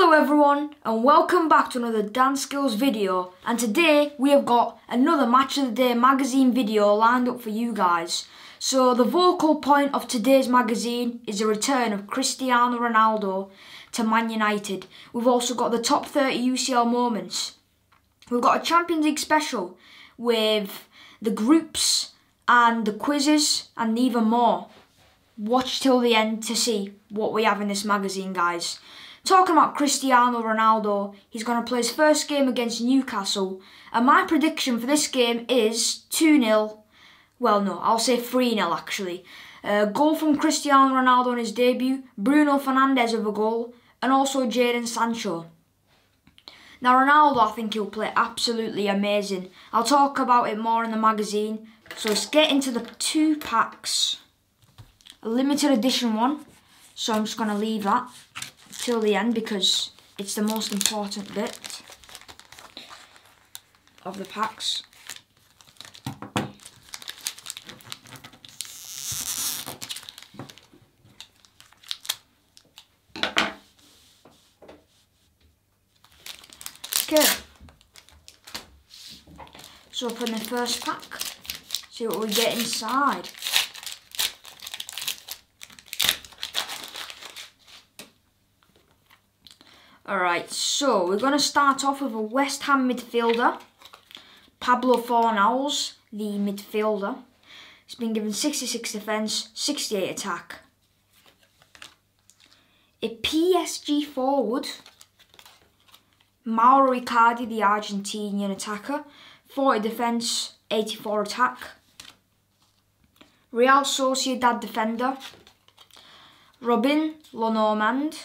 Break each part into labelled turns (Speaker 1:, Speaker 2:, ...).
Speaker 1: Hello everyone and welcome back to another DaNSkills video, and today we have got another Match of the Day magazine video lined up for you guys. So the focal point of today's magazine is the return of Cristiano Ronaldo to Man United. We've also got the top 30 UCL moments. We've got a Champions League special with the groups and the quizzes and even more. Watch till the end to see what we have in this magazine, guys. Talking about Cristiano Ronaldo, he's going to play his first game against Newcastle, and my prediction for this game is 2-0. Well, no, I'll say 3-0 actually. Goal from Cristiano Ronaldo on his debut, Bruno Fernandes with a goal, and also Jadon Sancho. Now Ronaldo, I think he'll play absolutely amazing. I'll talk about it more in the magazine. So let's get into the two packs. A limited edition one, so I'm just going to leave that till the end because it's the most important bit of the packs. Okay, so open the first pack, see what we get inside. Alright, so we're going to start off with a West Ham midfielder, Pablo Fornals, the midfielder. He's been given 66 defence, 68 attack. A PSG forward, Mauro Icardi, the Argentinian attacker, 40 defence, 84 attack. Real Sociedad defender, Robin Lenormand,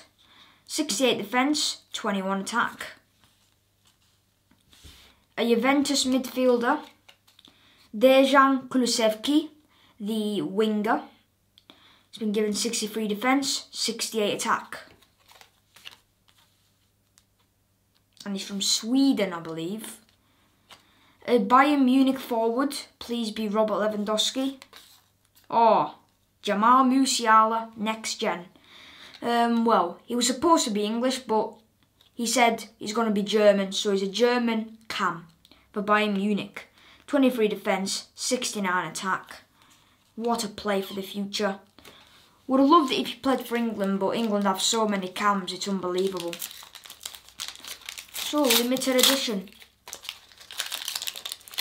Speaker 1: 68 defence, 21 attack. A Juventus midfielder, Dejan Kulusevski, the winger. He's been given 63 defence, 68 attack. And he's from Sweden, I believe. A Bayern Munich forward, please be Robert Lewandowski. Or Jamal Musiala, next gen. Well, he was supposed to be English, but he said he's going to be German, so he's a German cam for Bayern Munich. 23 defence, 69 attack. What a play for the future. Would have loved it if he played for England, but England have so many cams, it's unbelievable. So, limited edition.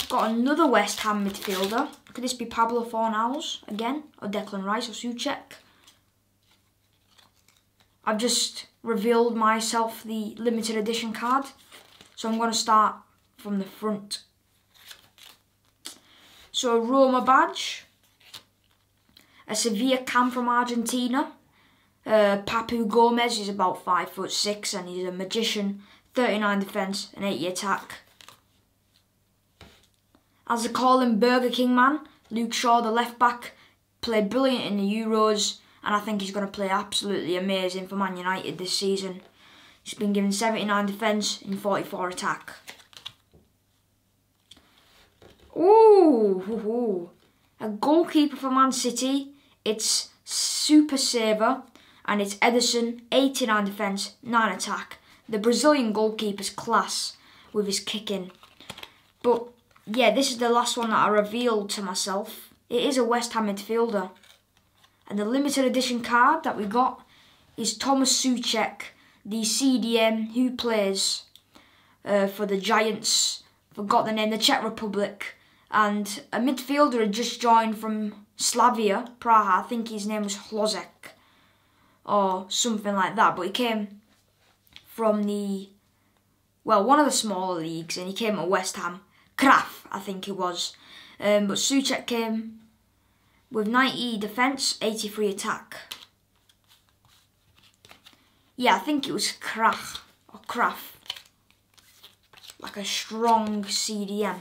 Speaker 1: Got another West Ham midfielder. Could this be Pablo Fornals again, or Declan Rice, or Souček? I've just revealed myself the limited edition card, so I'm going to start from the front. So a Roma badge, a Sevilla cam from Argentina, Papu Gomez is about 5'6" and he's a magician, 39 defence and 80 attack. As they call him, Burger King man, Luke Shaw, the left back, played brilliant in the Euros. And I think he's going to play absolutely amazing for Man United this season. He's been given 79 defence and 44 attack. Ooh, a goalkeeper for Man City. It's Super Saver and it's Ederson, 89 defence, 9 attack. The Brazilian goalkeeper's class with his kicking. But yeah, this is the last one that I revealed to myself. It is a West Ham midfielder. And the limited edition card that we got is Thomas Souček, the CDM who plays for the Giants, forgot the name, the Czech Republic. And a midfielder had just joined from Slavia Praha, I think his name was Hlozek or something like that. But he came from one of the smaller leagues, and he came at West Ham. Kraf, I think it was. But Souček came with 90 defence, 83 attack. Yeah, I think it was Krach or Kraf. Like a strong CDM.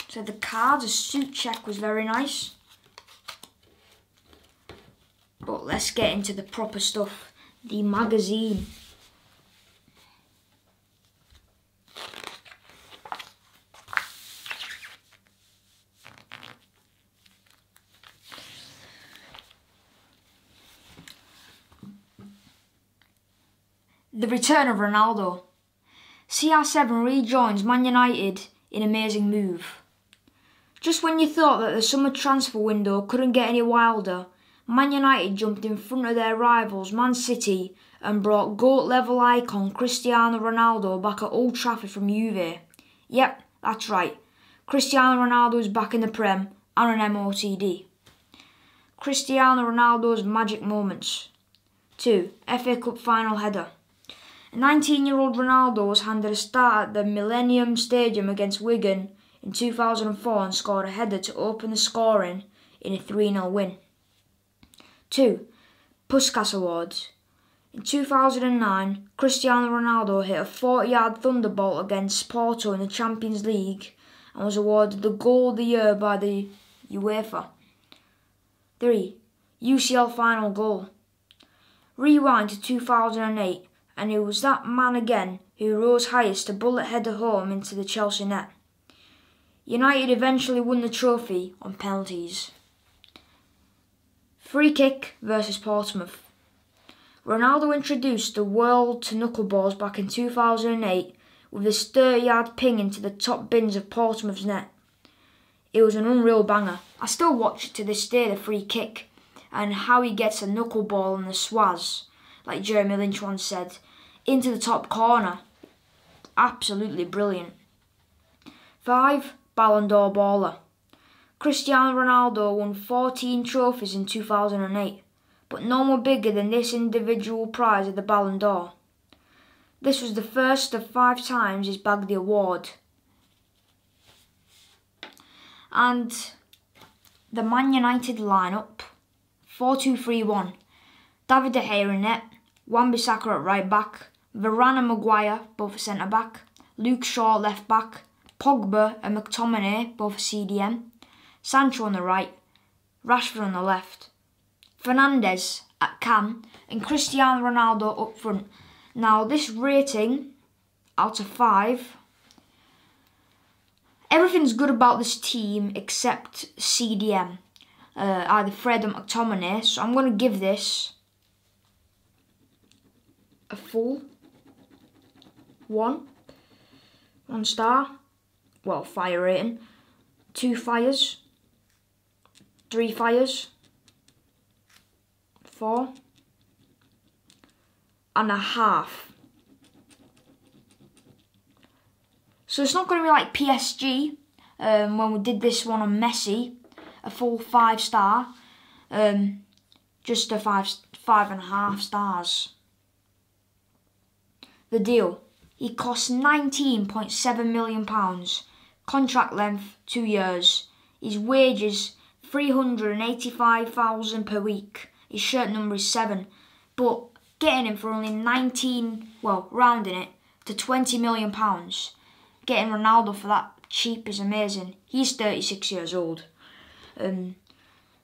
Speaker 1: So the cards, a Souček was very nice. But let's get into the proper stuff. The magazine. The return of Ronaldo. CR7 rejoins Man United in amazing move. Just when you thought that the summer transfer window couldn't get any wilder, Man United jumped in front of their rivals Man City and brought GOAT-level icon Cristiano Ronaldo back at Old Trafford from Juve. Yep, that's right. Cristiano Ronaldo is back in the Prem and an MOTD. Cristiano Ronaldo's magic moments. 2. FA Cup final header. 19-year-old Ronaldo was handed a start at the Millennium Stadium against Wigan in 2004 and scored a header to open the scoring in a 3-0 win. 2. PUSKAS Awards. In 2009, Cristiano Ronaldo hit a 40-yard thunderbolt against Porto in the Champions League and was awarded the Goal of the Year by the UEFA. 3. UCL final goal. Rewind to 2008 and it was that man again who rose highest to bullet header home into the Chelsea net. United eventually won the trophy on penalties. Free kick versus Portsmouth. Ronaldo introduced the world to knuckleballs back in 2008 with his 30-yard ping into the top bins of Portsmouth's net. It was an unreal banger. I still watch it to this day, the free kick, and how he gets a knuckleball in the swaz, like Jeremy Lynch once said, into the top corner. Absolutely brilliant. 5. Ballon d'Or baller. Cristiano Ronaldo won 14 trophies in 2008, but none were bigger than this individual prize of the Ballon d'Or. This was the first of 5 times he's bagged the award. And the Man United lineup: 4-2-3-1. David De Gea in net, Wan-Bissaka at right back, Varane and Maguire both at centre back, Luke Shaw left back, Pogba and McTominay both at CDM, Sancho on the right, Rashford on the left, Fernandes at cam, and Cristiano Ronaldo up front. Now this rating out of 5, everything's good about this team except CDM, either Fred or McTominay, so I'm going to give this a full 1 star, well, fire rating, 2 fires, 3 fires, 4.5. So it's not going to be like PSG when we did this one on Messi, a full 5 star, just a 5.5 stars. The deal. He costs £19.7 million. Contract length 2 years. His wages £385,000 per week. His shirt number is 7. But getting him for only 19, well, rounding it to £20 million. Getting Ronaldo for that cheap is amazing. He's 36 years old.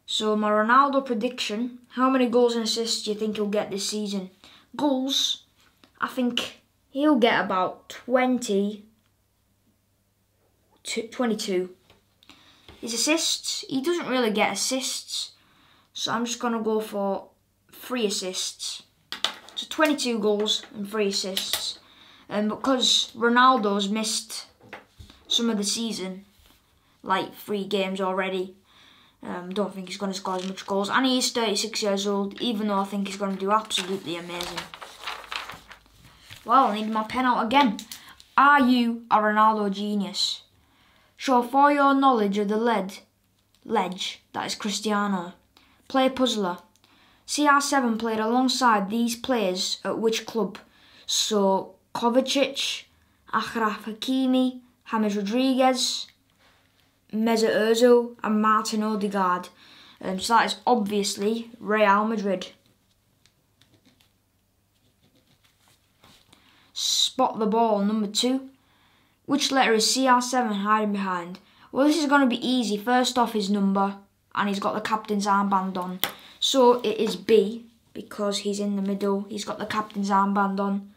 Speaker 1: So my Ronaldo prediction: how many goals and assists do you think he'll get this season? Goals, I think he'll get about 22. His assists, he doesn't really get assists, so I'm just going to go for 3 assists. So 22 goals and 3 assists. And because Ronaldo's missed some of the season, like 3 games already, don't think he's going to score as much goals. And he is 36 years old, even though I think he's going to do absolutely amazing. Well, I need my pen out again. Are you a Ronaldo genius? Show for your knowledge of the ledge that is Cristiano. Play puzzler. CR7 played alongside these players at which club? So Kovacic, Achraf Hakimi, James Rodriguez, Mesut Ozil and Martin Odegaard. So that is obviously Real Madrid. Spot the ball, number 2. Which letter is CR7 hiding behind? Well, this is going to be easy. First off, his number, and he's got the captain's armband on. So it is B, because he's in the middle. He's got the captain's armband on.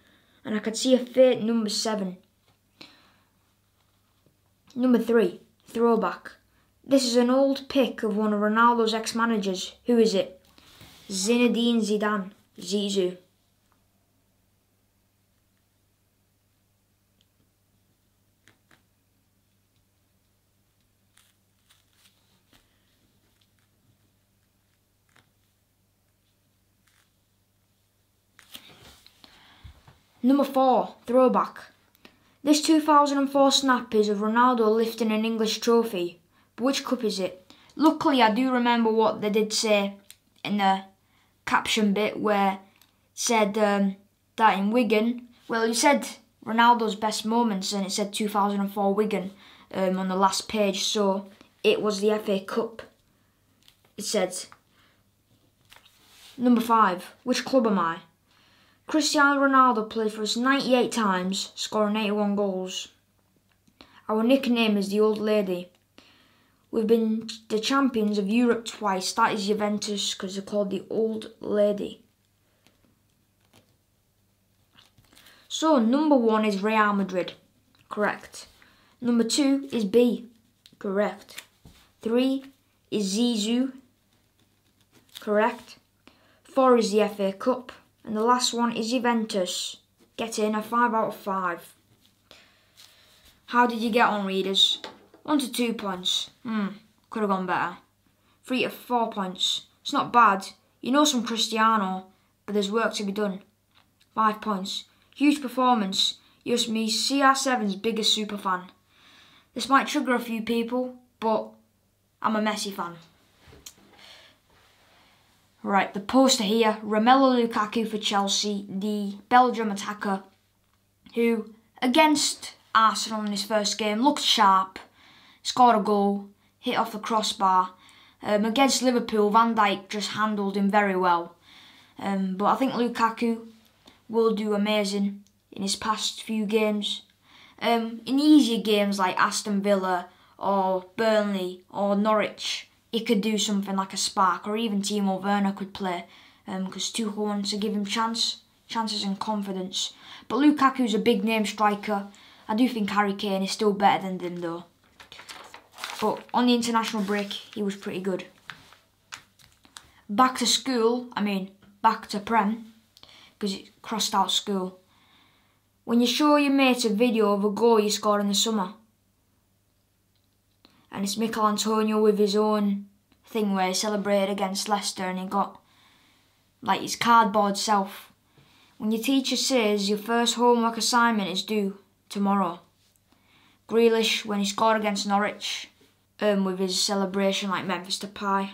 Speaker 1: And I could see a fake number 7. Number 3, throwback. This is an old pic of one of Ronaldo's ex-managers. Who is it? Zinedine Zidane, Zizou. Number 4, throwback. This 2004 snap is of Ronaldo lifting an English trophy. But which cup is it? Luckily, I do remember what they did say in the caption bit where it said that in Wigan, well, it said Ronaldo's best moments and it said 2004 Wigan on the last page, so it was the FA Cup. It said. Number 5, which club am I? Cristiano Ronaldo played for us 98 times, scoring 81 goals. Our nickname is the Old Lady. We've been the champions of Europe twice. That is Juventus because they're called the Old Lady. So number 1 is Real Madrid. Correct. Number 2 is B. Correct. 3 is Zizou. Correct. 4 is the FA Cup. And the last one is Juventus. Get in a 5 out of 5. How did you get on, readers? 1 to 2 points. Could have gone better. 3 to 4 points. It's not bad. You know some Cristiano, but there's work to be done. 5 points. Huge performance. You're me CR7's biggest superfan. This might trigger a few people, but I'm a Messi fan. Right, the poster here, Romelu Lukaku for Chelsea, the Belgium attacker, who, against Arsenal in his first game, looked sharp, scored a goal, hit off the crossbar. Against Liverpool, Van Dijk just handled him very well. But I think Lukaku will do amazing in his past few games. In easier games like Aston Villa or Burnley or Norwich, he could do something like a spark, or even Timo Werner could play, because Tuchel wants to give him chances and confidence. But Lukaku's a big name striker. I do think Harry Kane is still better than him though. But on the international break, he was pretty good. Back to Prem, because it crossed out school. When you show your mates a video of a goal you scored in the summer, and it's Mikel Antonio with his own thing where he celebrated against Leicester and he got like his cardboard self. When your teacher says your first homework assignment is due tomorrow. Grealish when he scored against Norwich with his celebration like Memphis Depay.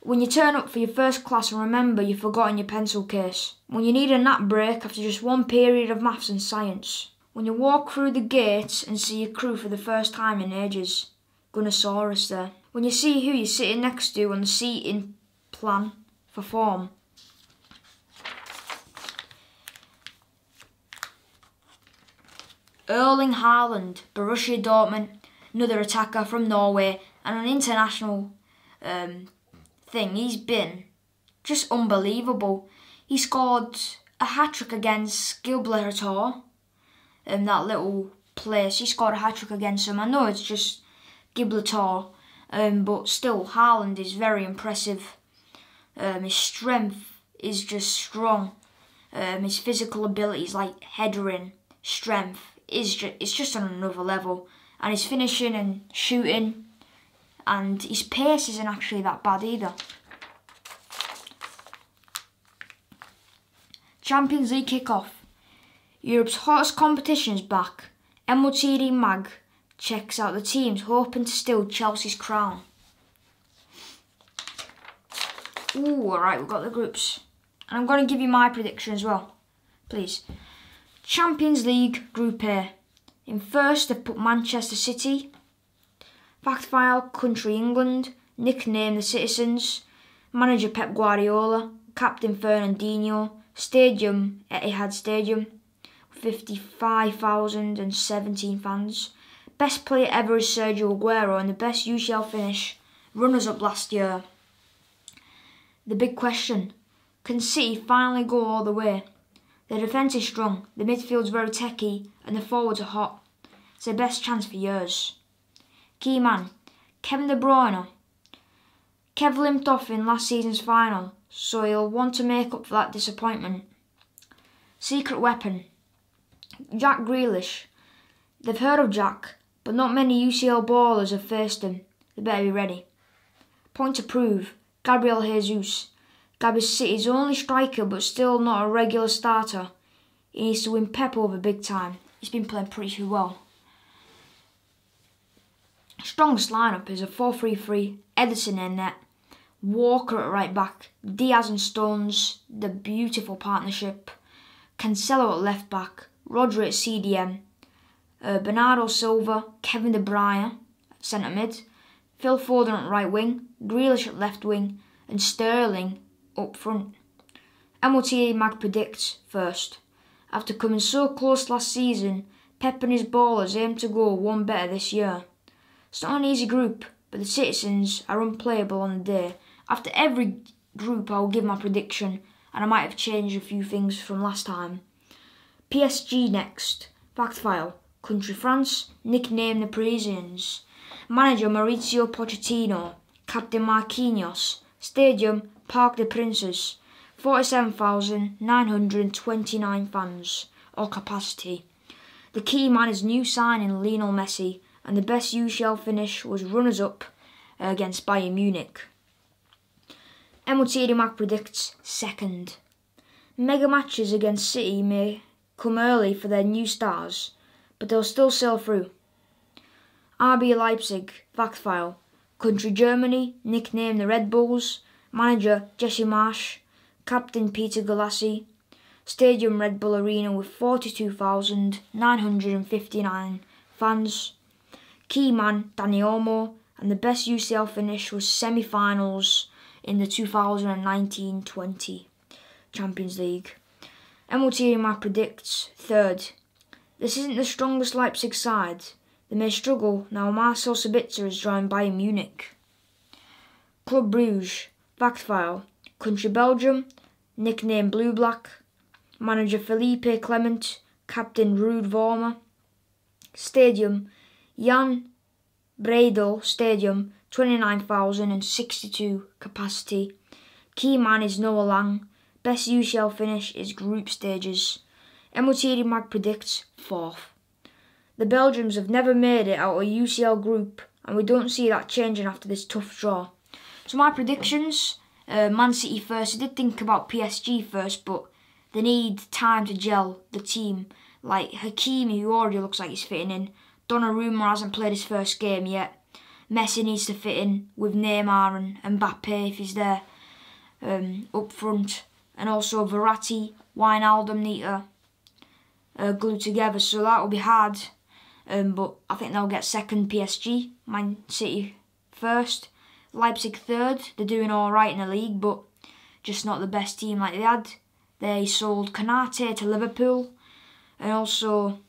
Speaker 1: When you turn up for your first class and remember you've forgotten your pencil case. When you need a nap break after just one period of maths and science. When you walk through the gates and see your crew for the first time in ages. Gunnosaurus there. When you see who you're sitting next to on the seating plan for form. Erling Haaland, Borussia Dortmund, another attacker from Norway, and an international thing. He's been just unbelievable. He scored a hat-trick against Gibraltar, that little place. He scored a hat-trick against them. I know it's just Gibraltar, but still, Haaland is very impressive. His strength is just strong. His physical abilities like headering, strength, it's just on another level. And his finishing and shooting, and his pace isn't actually that bad either. Champions League kick-off. Europe's hottest competition is back. MOTD Mag checks out the teams hoping to steal Chelsea's crown. Ooh, alright, we've got the groups. And I'm going to give you my prediction as well, please. Champions League Group A. In first, they've put Manchester City. Fact file, country England. Nickname the Citizens. Manager Pep Guardiola. Captain Fernandinho. Stadium, Etihad Stadium. 55,017 fans. Best player ever is Sergio Aguero and the best UCL finish. Runners-up last year. The big question. Can City finally go all the way? The defence is strong, the midfield's very techy and the forwards are hot. It's their best chance for years. Key man, Kevin De Bruyne. Kev limped off in last season's final, so he'll want to make up for that disappointment. Secret weapon, Jack Grealish. They've heard of Jack, but not many UCL ballers have faced him. They better be ready. Point to prove, Gabriel Jesus. Gab is City's only striker but still not a regular starter. He needs to win Pep over big time. He's been playing pretty well. Strongest lineup is a 4-3-3, Ederson in net, Walker at right back, Diaz and Stones, the beautiful partnership, Cancelo at left back, Rodri at CDM, Bernardo Silva, Kevin De Bruyne at centre mid, Phil Foden at right wing, Grealish at left wing, and Sterling up front. MOTD Mag predicts first. After coming so close last season, Pep and his ballers aim to go one better this year. It's not an easy group, but the citizens are unplayable on the day. After every group I will give my prediction, and I might have changed a few things from last time. PSG next. Fact file. Country France, nickname the Parisians. Manager Mauricio Pochettino. Captain Marquinhos. Stadium Parc des Princes. 47,929 fans, or capacity. The key man is new signing Lionel Messi, and the best UCL finish was runners-up against Bayern Munich. MOTD Mac predicts second. Mega matches against City may come early for their new stars, but they'll still sail through. RB Leipzig, fact file. Country Germany, nickname the Red Bulls. Manager Jesse Marsch. Captain Peter Galassi. Stadium Red Bull Arena with 42,959 fans. Key man Dani Olmo, and the best UCL finish was semi-finals in the 2019-20 Champions League. MOTD Mac predicts third. This isn't the strongest Leipzig side. They may struggle now Marcel Sabitzer is joined Bayern Munich. Club Bruges, fact file. Country Belgium, nickname Blue Black. Manager Felipe Clement, Captain Ruud Vormer. Stadium Jan Breidel Stadium, 29,062 capacity. Key man is Noah Lang. Best UCL finish is group stages. MOTD Mag predicts fourth. The Belgians have never made it out of a UCL group, and we don't see that changing after this tough draw. So my predictions, Man City first. I did think about PSG first, but they need time to gel the team. Like Hakimi, who already looks like he's fitting in. Donnarumma hasn't played his first game yet. Messi needs to fit in with Neymar and Mbappe if he's there up front. And also Verratti, Wijnaldum need to glue together, so that will be hard. But I think they'll get second PSG, Man City first, Leipzig third. They're doing alright in the league, but just not the best team like they had. They sold Konate to Liverpool, and also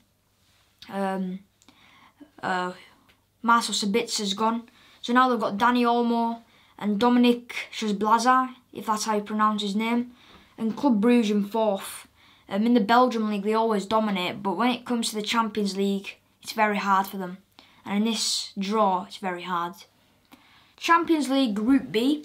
Speaker 1: Marcel Sabitzer's gone. So now they've got Dani Olmo and Dominic Szoboszlai, if that's how you pronounce his name. And Club Bruges in fourth. In the Belgian league they always dominate, but when it comes to the Champions League, it's very hard for them. And in this draw, it's very hard. Champions League Group B.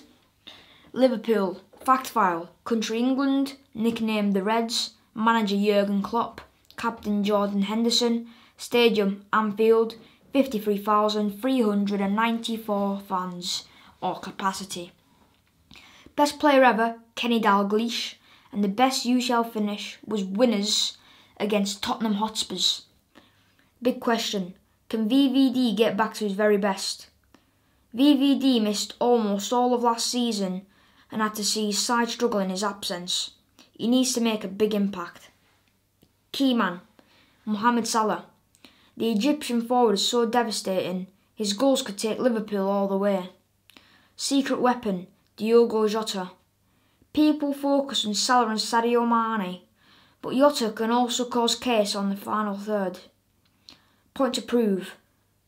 Speaker 1: Liverpool, fact file. Country England, nicknamed the Reds. Manager Jurgen Klopp. Captain Jordan Henderson. Stadium Anfield. 53,394 fans, or capacity. Best player ever, Kenny Dalglish, and the best UCL finish was winners against Tottenham Hotspurs. Big question, can VVD get back to his very best? VVD missed almost all of last season and had to see his side struggle in his absence. He needs to make a big impact. Key man, Mohamed Salah. The Egyptian forward is so devastating, his goals could take Liverpool all the way. Secret weapon, Diogo Jota. People focus on Salah and Sadio Mane, but Jota can also cause chaos on the final third. Point to prove,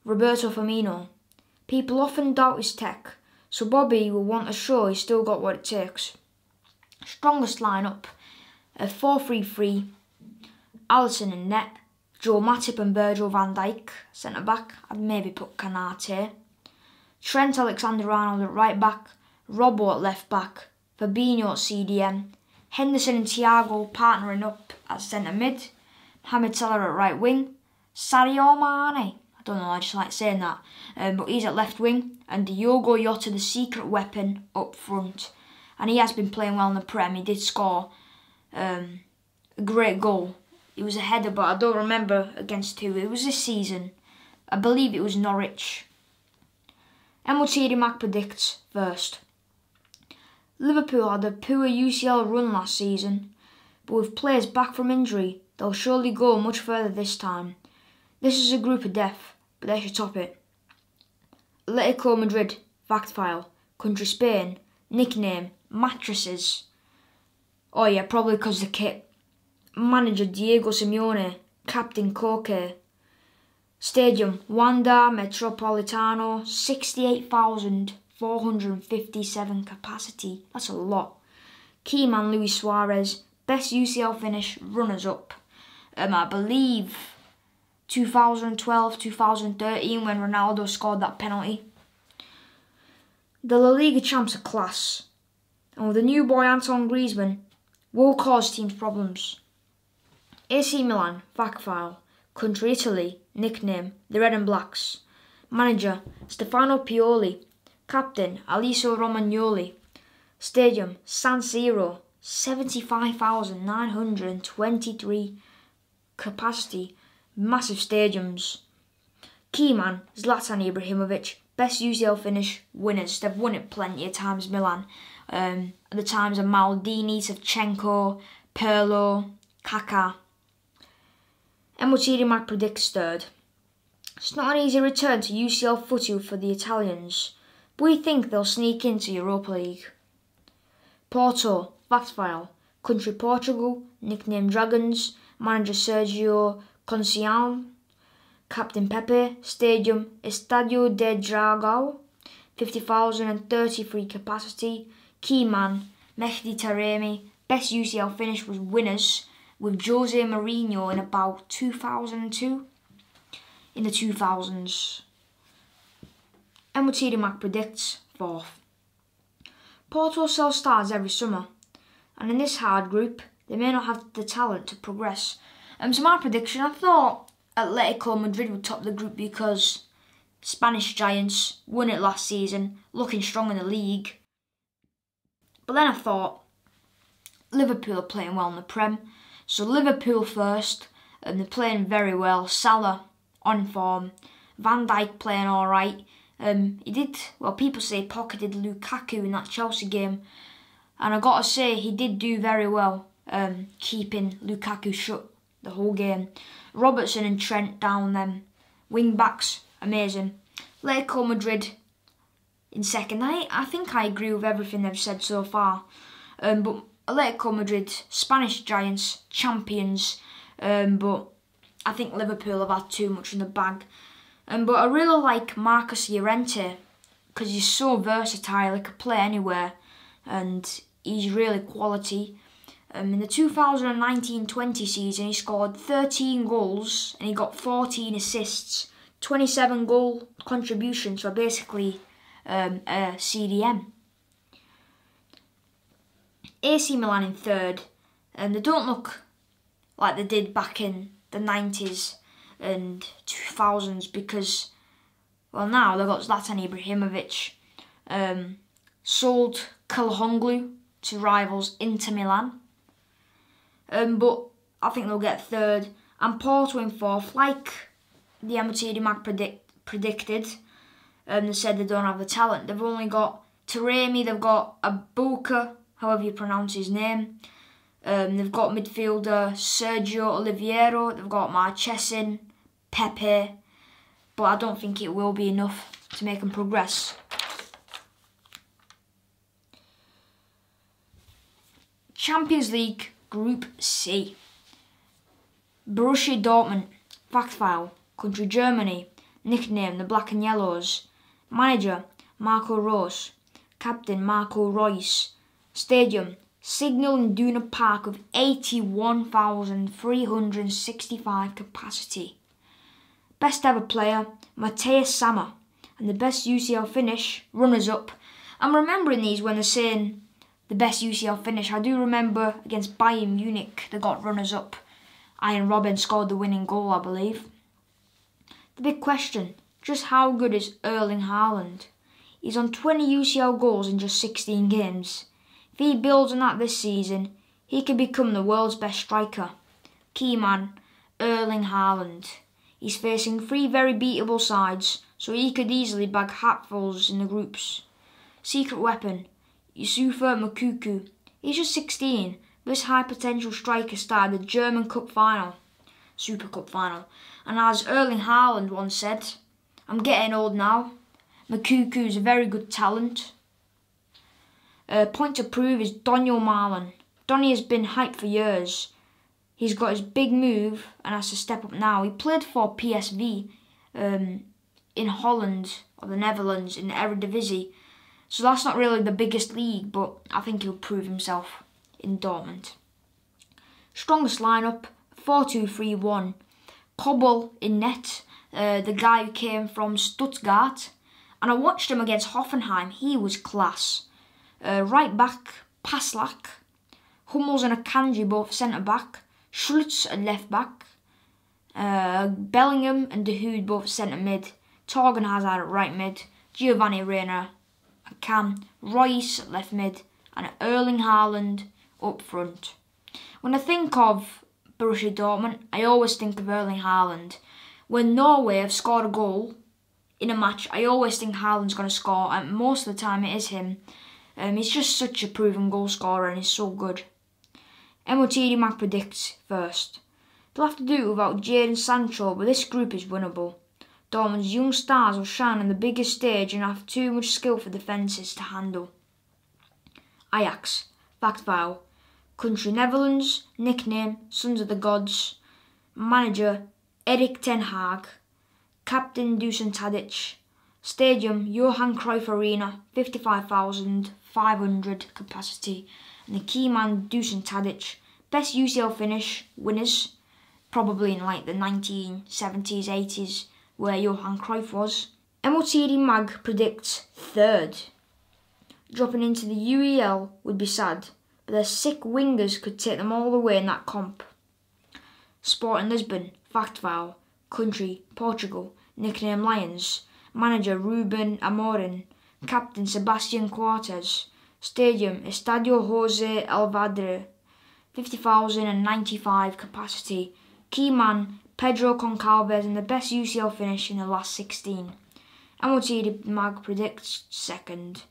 Speaker 1: Roberto Firmino. People often doubt his tech, so Bobby will want to show he's still got what it takes. Strongest lineup, a 4-3-3, Alisson in net, Joe Matip and Virgil van Dijk, centre back. I'd maybe put Konate. Trent Alexander-Arnold at right back, Robbo at left back, Fabinho at CDM, Henderson and Thiago partnering up at centre mid, Mohamed Salah at right wing, Sadio Mane. I don't know, I just like saying that, but he's at left wing, and Diogo Jota, the secret weapon, up front. And he has been playing well in the Prem. He did score a great goal It was a header, but I don't remember against who. It was this season. I believe it was Norwich. MOTD Mac predicts first. Liverpool had a poor UCL run last season, but with players back from injury, they'll surely go much further this time. This is a group of death, but they should top it. Atletico Madrid, fact file, country Spain, nickname, mattresses. Oh yeah, probably because the kit. Manager Diego Simeone, captain Koke. Stadium, Wanda Metropolitano, 68,457 capacity. That's a lot. Key man Luis Suarez, best UCL finish, runners-up. I believe 2012, 2013 when Ronaldo scored that penalty. The La Liga champs are class. And with the new boy Antoine Griezmann, will cause teams problems. AC Milan, fact file, country Italy, nickname, the Red and Blacks. Manager, Stefano Pioli. Captain, Aliso Romagnoli. Stadium, San Siro, 75,923 capacity. Massive stadiums. Key man, Zlatan Ibrahimovic. Best UCL finish, winners. They've won it plenty of times, Milan. At the times of Maldini, Shevchenko, Pirlo, Kaká. MOTD Mac predicts third. It's not an easy return to UCL footy for the Italians, but we think they'll sneak into Europa League. Porto, fact file, country Portugal, nickname Dragons, manager Sergio Conceição, captain Pepe, stadium Estadio de Dragão, 50,033 capacity, key man Mehdi Taremi, best UCL finish was winners with Jose Mourinho in about 2002, in the 2000s. MOTD Mac predicts fourth. Porto sell stars every summer, and in this hard group, they may not have the talent to progress. So my prediction, I thought Atletico Madrid would top the group because Spanish giants won it last season, looking strong in the league. But then I thought Liverpool are playing well in the Prem, so Liverpool first, and they're playing very well. Salah on form, Van Dijk playing alright. People say pocketed Lukaku in that Chelsea game, and I gotta say he did do very well, keeping Lukaku shut the whole game. Robertson and Trent down them, wing backs amazing. Atletico Madrid in second. I think I agree with everything they've said so far, but Atletico Madrid, Spanish giants, champions, but I think Liverpool have had too much in the bag. But I really like Marcus Llorente because he's so versatile. He could play anywhere, and he's really quality. In the 2019-20 season, he scored 13 goals and he got 14 assists, 27 goal contributions, so basically a CDM. AC Milan in third, and they don't look like they did back in the 90s and 2000s because, well, now they've got Zlatan Ibrahimovic, sold Kalahonglu to rivals Inter Milan, but I think they'll get third, and Porto in fourth, like the MOTD Mac predicted. They said they don't have the talent. They've only got Taremi, they've got Abuka, however you pronounce his name. They've got midfielder Sergio Oliveira, they've got Marchesin, Pepe, but I don't think it will be enough to make them progress. Champions League Group C. Borussia Dortmund, fact file, country Germany, nickname the Black and Yellows, manager Marco Rose, captain Marco Reus, stadium Signal Iduna Park of 81,365 capacity. Best ever player, Matthias Sammer, and the best UCL finish, runners-up. I'm remembering these when they're saying the best UCL finish. I do remember against Bayern Munich, they got runners-up. Ian Robben scored the winning goal, I believe. The big question, just how good is Erling Haaland? He's on 20 UCL goals in just 16 games. If he builds on that this season, he could become the world's best striker. Key man, Erling Haaland. He's facing 3 very beatable sides, so he could easily bag hatfuls in the groups. Secret weapon, Yusufa Moukoko. He's just 16, but this high potential striker started the German Cup final, Super Cup final, and as Erling Haaland once said, "I'm getting old now." Moukoko is a very good talent. Point to prove is Donyell Malen. Donny has been hyped for years. He's got his big move and has to step up now. He played for PSV in Holland or the Netherlands in the Eredivisie. So that's not really the biggest league, but I think he'll prove himself in Dortmund. Strongest lineup, 4-2-3-1. Kobel in net, the guy who came from Stuttgart. And I watched him against Hoffenheim. He was class. Right back, Paslak. Hummels and Akanji both centre back. Schultz at left back. Bellingham and De Hood both centre mid. Torgan Hazard at right mid. Giovanni Reina at cam. Royce at left mid. And Erling Haaland up front. When I think of Borussia Dortmund, I always think of Erling Haaland. When Norway have scored a goal in a match, I always think Haaland's going to score, and most of the time it is him. He's just such a proven goal scorer and he's so good. MOTD Mac predicts first. They'll have to do it without Jadon Sancho, but this group is winnable. Dortmund's young stars will shine on the biggest stage and have too much skill for defences to handle. Ajax, fact file. Country Netherlands, nickname Sons of the Gods. Manager Erik ten Hag. Captain Dusan Tadic. Stadium Johan Cruyff Arena, 55,500 capacity. And the key man Dusan Tadic. Best UCL finish, winners, probably in like the 1970s, 80s, where Johan Cruyff was. MOTD Mag predicts third. Dropping into the UEL would be sad, but their sick wingers could take them all the way in that comp. Sporting Lisbon, fact file. Country Portugal, nickname Lions. Manager Ruben Amorim. Captain Sebastian Coates. Stadium Estadio Jose Alvadre, 50,095 capacity. Key man Pedro Goncalves and the best UCL finish in the last 16. MOTD Mag predicts second.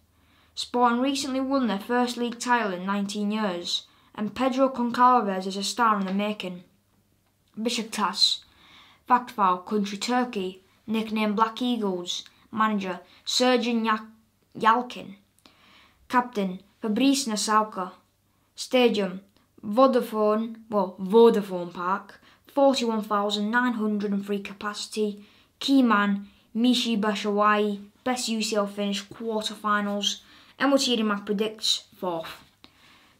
Speaker 1: Sporting recently won their first league title in 19 years, and Pedro Goncalves is a star in the making. Beşiktaş, fact file. Country Turkey, nickname Black Eagles. Manager Sergen Yalçın. Captain Fabrice Nasauka. Stadium Vodafone Park, 41,903 capacity. Key man Michy Batshuayi, best UCL finish quarter-finals. MOTD Mac predicts fourth.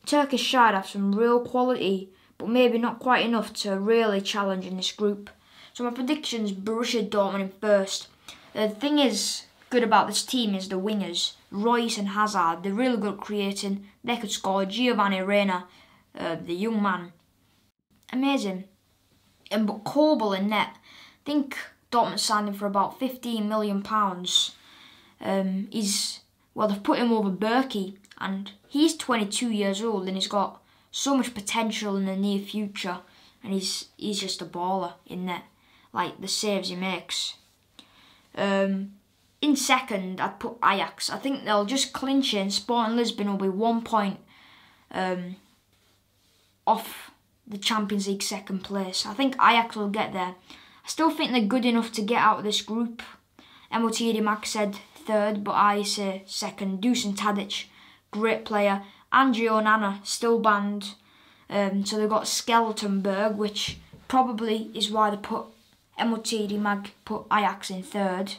Speaker 1: Turkish side have some real quality, but maybe not quite enough to really challenge in this group. So my predictions: Borussia Dortmund in first. The thing is good about this team is the wingers, Royce and Hazard. They're really good at creating. They could score. Giovanni Reina, the young man, amazing. But Kobel in net. I think Dortmund signed him for about £15 million. They've put him over Berkey, and he's 22 years old and he's got so much potential in the near future, and he's just a baller in net, like the saves he makes. In second, I'd put Ajax. I think they'll just clinch it, and Sporting Lisbon will be 1 point off the Champions League second place. I think Ajax will get there. I still think they're good enough to get out of this group. MOTD Mac said third, but I say second. Dusan Tadic, great player. Andre Onana, still banned. So they've got Skeletonberg, which probably is why they put MOTD Mag put Ajax in third.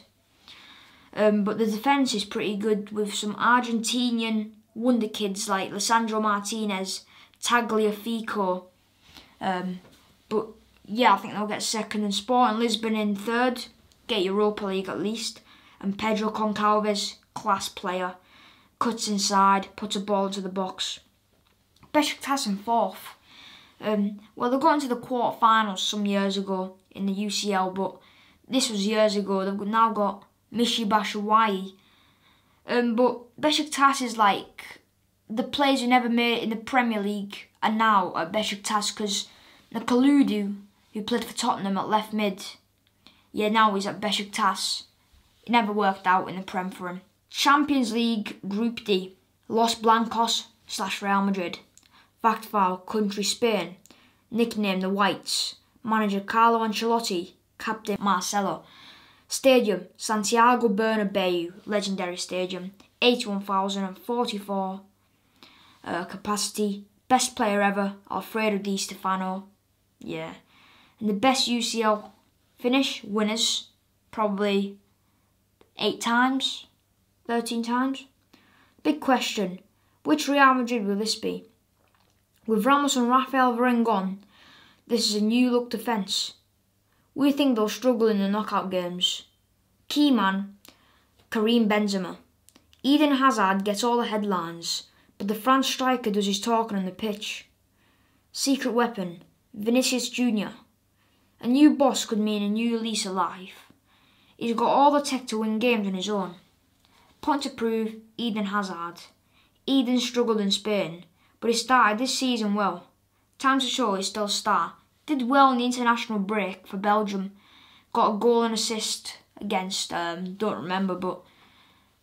Speaker 1: But the defence is pretty good with some Argentinian wonder kids like Lisandro Martinez, Tagliafico. But yeah, I think they'll get second, and Sporting Lisbon in third, get Europa League at least. And Pedro Goncalves, class player, cuts inside, puts a ball into the box. Beşiktaş in fourth. They got into the quarter-finals some years ago in the UCL, but this was years ago. They've now got Michy Batshuayi. But Beşiktaş is like the players who never made it in the Premier League are now at Beşiktaş because Wijnaldum, who played for Tottenham at left mid. Yeah, now he's at Besiktas. It never worked out in the Prem for him. Champions League Group D. Los Blancos/Real Madrid. Fact file, country Spain. Nickname the Whites. Manager Carlo Ancelotti. Captain Marcelo. Stadium, Santiago Bernabeu, legendary stadium. 81,044 capacity. Best player ever, Alfredo Di Stefano. Yeah. And the best UCL finish, winners, probably 8 times, 13 times. Big question, which Real Madrid will this be? With Ramos and Rafael Varane gone, this is a new look defence. We think they'll struggle in the knockout games. Key man, Karim Benzema. Eden Hazard gets all the headlines, but the France striker does his talking on the pitch. Secret weapon, Vinicius Jr. A new boss could mean a new lease of life. He's got all the tech to win games on his own. Point to prove, Eden Hazard. Eden struggled in Spain, but he started this season well. Time to show he's still a star. Did well in the international break for Belgium. Got a goal and assist against, don't remember, but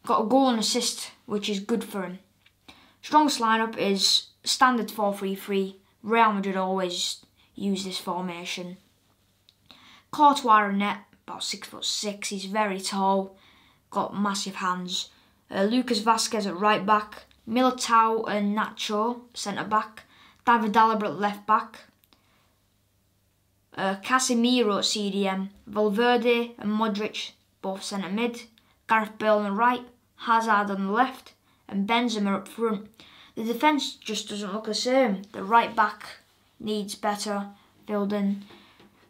Speaker 1: got a goal and assist, which is good for him. Strongest lineup is standard 4-3-3. Real Madrid always use this formation. Courtois in net, about 6'6". He's very tall, got massive hands. Lucas Vazquez at right back. Militao and Nacho centre back. David Alaba at left back. Casemiro at CDM. Valverde and Modric both centre mid. Gareth Bale on the right. Hazard on the left. And Benzema up front. The defence just doesn't look the same. The right back needs better building.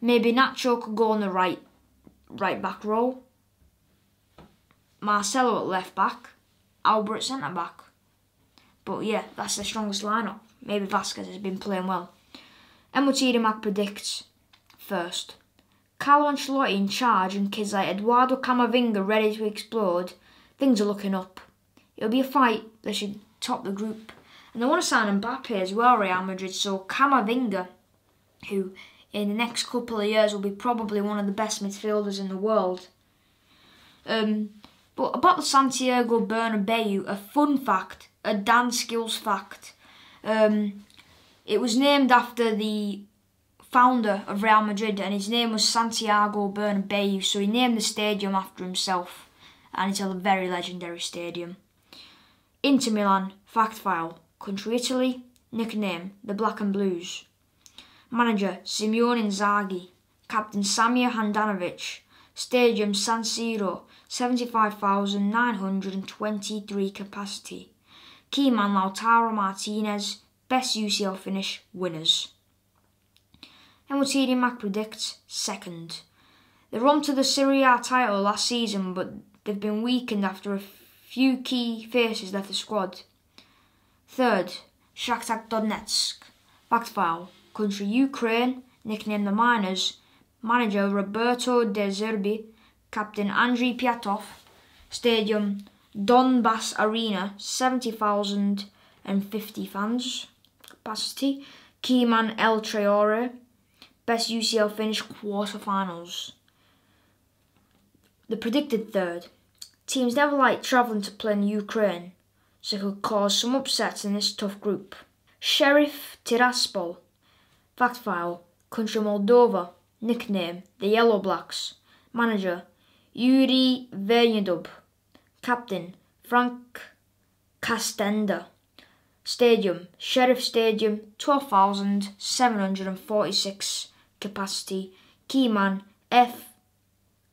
Speaker 1: Maybe Nacho could go on the right back role. Marcelo at left back. Alba at centre back. But yeah, that's the strongest lineup. Maybe Vazquez has been playing well. MOTD Mac predicts first. Carlo Ancelotti in charge and kids like Eduardo Camavinga ready to explode. Things are looking up. It'll be a fight. They should top the group. And they want to sign Mbappe as well, Real Madrid. So Camavinga, who in the next couple of years will be probably one of the best midfielders in the world. But about the Santiago Bernabeu, a fun fact, a DaNSkills fact. It was named after the founder of Real Madrid, and his name was Santiago Bernabeu, so he named the stadium after himself, and it's a very legendary stadium. Inter Milan, fact file, country Italy, nickname, the Black and Blues. Manager, Simone Inzaghi. Captain, Samir Handanovic. Stadium, San Siro, 75,923 capacity. Key man, Lautaro Martinez. Best UCL finish, winners. MOTD Mac predicts second. They run to the Serie A title last season, but they've been weakened after a few key faces left the squad. Third, Shakhtar Donetsk. Fact file, country Ukraine, nickname the Miners. Manager Roberto De Zerbi. Captain Andriy Piatov. Stadium Donbass Arena, 70,050 fans capacity. Key man El Traore. Best UCL finish, quarterfinals. The predicted third. Teams never like travelling to play in Ukraine, so it could cause some upsets in this tough group. Sheriff Tiraspol. Fact file, country Moldova. Nickname, the Yellow Blacks. Manager, Yuri Wijnaldum. Captain, Frank Castenda. Stadium, Sheriff Stadium, 12,746 capacity. Key man, F.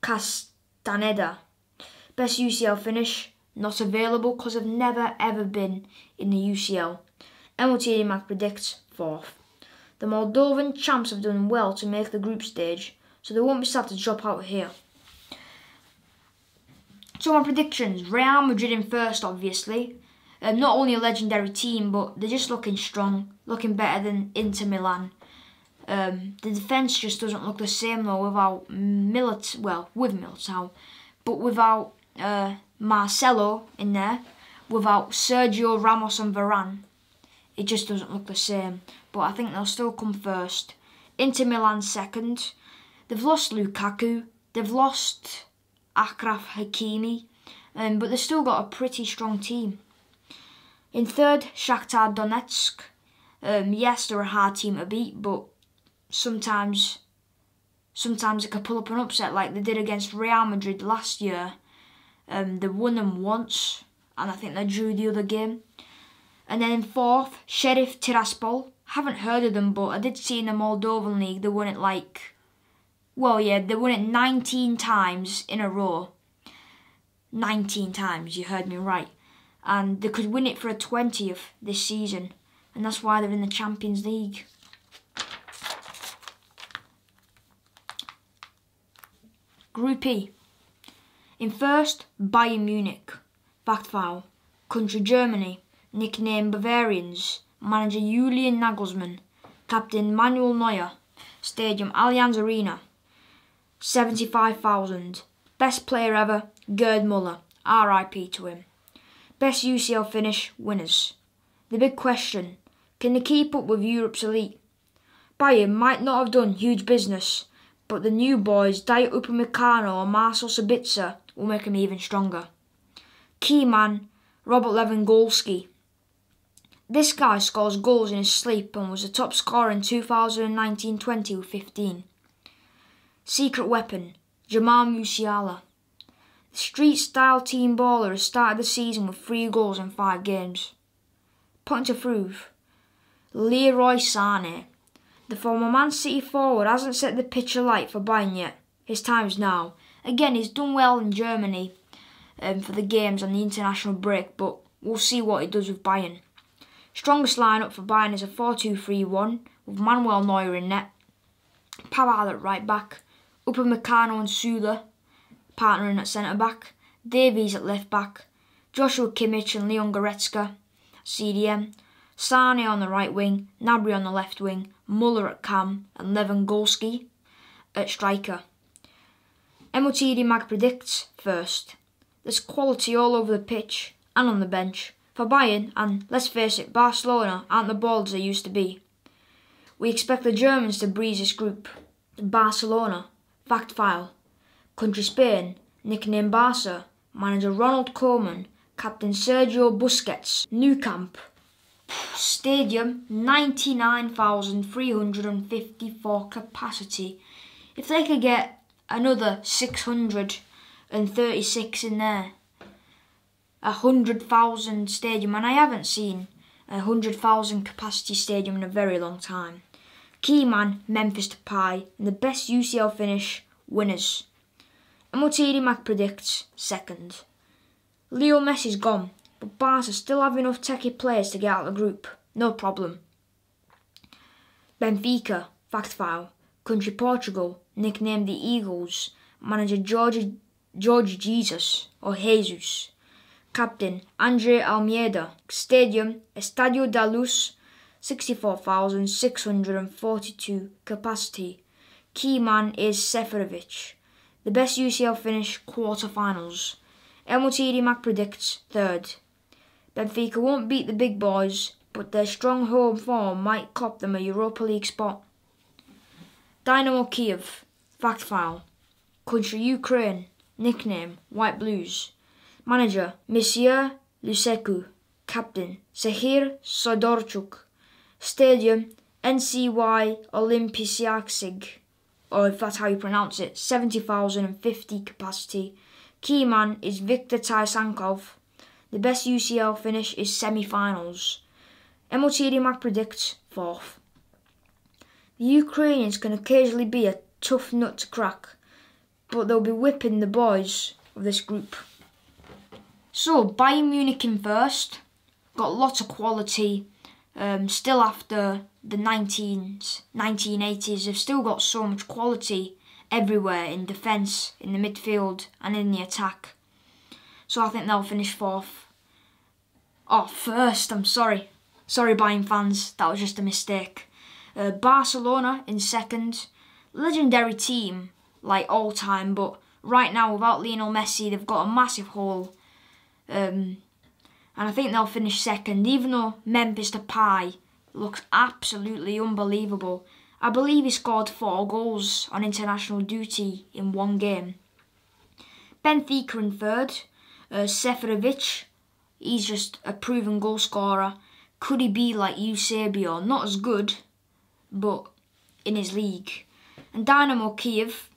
Speaker 1: Castaneda. Best UCL finish, not available because I've never ever been in the UCL. MOTD Mac predicts fourth. The Moldovan champs have done well to make the group stage, so they won't be sad to drop out here. So my predictions, Real Madrid in first obviously. Not only a legendary team, but they're just looking strong, looking better than Inter Milan. The defence just doesn't look the same though without with Militao, but without Marcelo in there, without Sergio Ramos and Varane, it just doesn't look the same. But I think they'll still come first. Inter Milan second. They've lost Lukaku. They've lost Achraf Hakimi. But they've still got a pretty strong team. In third, Shakhtar Donetsk. Yes, they're a hard team to beat, but sometimes they can pull up an upset like they did against Real Madrid last year. They won them once, and I think they drew the other game. And then in fourth, Sheriff Tiraspol. Haven't heard of them, but I did see in the Moldovan League they won it they won it 19 times in a row. 19 times, you heard me right. And they could win it for a 20th this season, and that's why they're in the Champions League. Group E. In first, Bayern Munich. Fact file. Country Germany. Nickname Bavarians. Manager Julian Nagelsmann. Captain Manuel Neuer. Stadium Allianz Arena. 75,000. Best player ever, Gerd Müller. RIP to him. Best UCL finish, winners. The big question, can they keep up with Europe's elite? Bayern might not have done huge business, but the new boys, Dayot Upamecano and Marcel Sabitzer, will make them even stronger. Key man, Robert Lewandowski. This guy scores goals in his sleep and was the top scorer in 2019-20 with 15. Secret weapon, Jamal Musiala. The street-style team baller has started the season with 3 goals in 5 games. Point to prove, Leroy Sané. The former Man City forward hasn't set the pitch alight for Bayern yet. His time's now. Again, he's done well in Germany for the games on the international break, but we'll see what he does with Bayern. Strongest lineup for Bayern is a 4-2-3-1 with Manuel Neuer in net, Pavard at right back, Upamecano and Süle partnering at centre back, Davies at left back, Joshua Kimmich and Leon Goretzka CDM, Sane on the right wing, Gnabry on the left wing, Muller at cam and Lewandowski at striker. MOTD Mag predicts first. There's quality all over the pitch and on the bench for Bayern, and let's face it, Barcelona aren't the balls they used to be. We expect the Germans to breeze this group. Barcelona. Fact file. Country Spain. Nickname Barca. Manager Ronald Koeman. Captain Sergio Busquets. Nou Camp. Stadium 99,354 capacity. If they could get another 636 in there, 100,000 stadium, and I haven't seen 100,000 capacity stadium in a very long time. Key man Memphis Depay, and the best UCL finish, winners. MOTD Mac predicts second. Leo Messi's gone, but Barca still have enough techie players to get out of the group, no problem. Benfica, fact file. Country Portugal, nicknamed the Eagles. Manager Jorge Jesus, or Jesus. Captain Andre Almeida. Stadium Estadio da Luz, 64,642 capacity. Key man is Seferovic. The best UCL finish, quarter-finals. MOTD Mac predicts third. Benfica won't beat the big boys, but their strong home form might cop them a Europa League spot. Dynamo Kiev, fact file. Country Ukraine, nickname White Blues. Manager Monsieur Lukaku. Captain Sehir Sodorchuk. Stadium NCY Olympiacos, or if that's how you pronounce it, 70,050 capacity. Key man is Viktor Tysankov. The best UCL finish is semi-finals. MOTD Mac predicts fourth. The Ukrainians can occasionally be a tough nut to crack, but they'll be whipping the boys of this group. So, Bayern Munich in first. Got lots of quality. Still after the 1980s, they've still got so much quality everywhere in defence, in the midfield and in the attack. So I think they'll finish fourth. Oh, first, I'm sorry. Sorry Bayern fans, that was just a mistake. Barcelona in second. Legendary team, like all time, but right now without Lionel Messi they've got a massive hole. And I think they'll finish second, even though Memphis Depay looks absolutely unbelievable. I believe he scored 4 goals on international duty in one game. Benfica in third. Seferovic, he's just a proven goal scorer. Could he be like Eusebio? Not as good, but in his league. And Dynamo Kiev,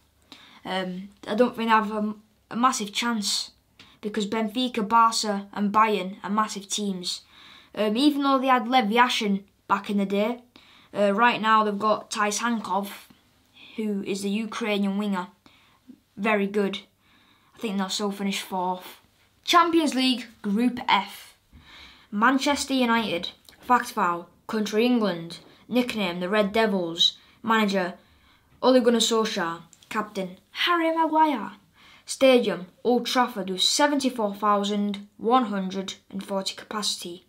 Speaker 1: I don't think they have a massive chance because Benfica, Barca and Bayern are massive teams. Even though they had Lev Yashin back in the day, right now they've got Tais Hankov, who is the Ukrainian winger. Very good. I think they'll still finish 4th. Champions League Group F. Manchester United, fact file, country England, nickname the Red Devils, manager Ole Gunnar Solskjaer, captain Harry Maguire, stadium Old Trafford with 74,140 capacity,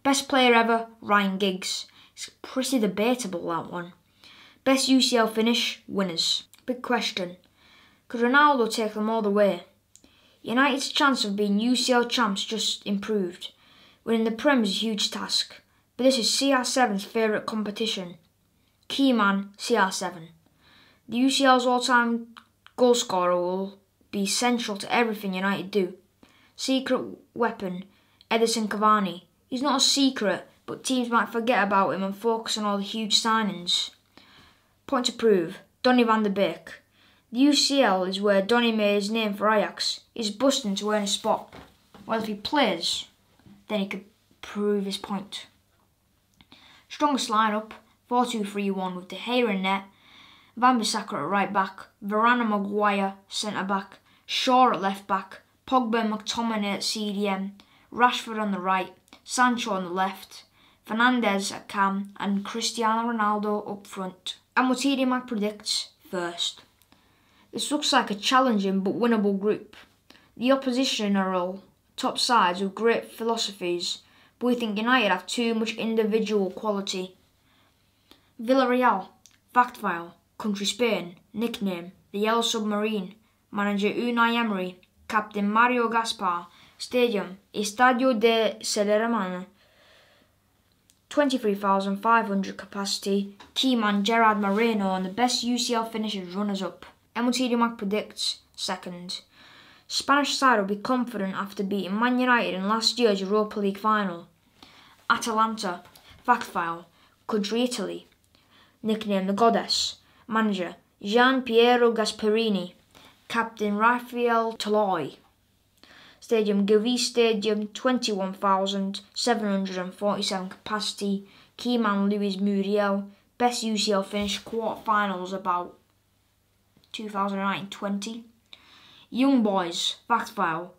Speaker 1: best player ever Ryan Giggs. It's pretty debatable, that one. Best UCL finish, winners. Big question, could Ronaldo take them all the way? United's chance of being UCL champs just improved. Winning the Prem is a huge task, but this is CR7's favourite competition. Key man, CR7. The UCL's all-time goal scorer will be central to everything United do. Secret weapon, Edison Cavani. He's not a secret, but teams might forget about him and focus on all the huge signings. Point to prove, Donny van de Beek. The UCL is where Donny made his name for Ajax. He's busting to earn a spot. Well, if he plays, then he could prove his point. Strongest lineup, 4-2-3-1 with De Gea in net, Van Bissaka at right back, Varane and Maguire centre back, Shaw at left back, Pogba and McTominay at CDM, Rashford on the right, Sancho on the left, Fernandes at cam and Cristiano Ronaldo up front. MOTD predicts first. This looks like a challenging but winnable group. The opposition are all top sides with great philosophies, but we think United have too much individual quality. Villarreal, fact file, country Spain, nickname the Yellow Submarine, manager Unai Emery, captain Mario Gaspar, stadium Estadio de Cederman, 23,500 capacity, key man Gerard Moreno and the best UCL finishers runners-up. MOTD predicts second. Spanish side will be confident after beating Man United in last year's Europa League final. Atalanta, fact file, country Italy, nickname the Goddess, manager Gian Piero Gasperini, captain Rafael Toloi, stadium Gilvise Stadium, 21,747 capacity, key man Luis Muriel, best UCL finish quarter-finals about 2019-20. Young Boys, fact file,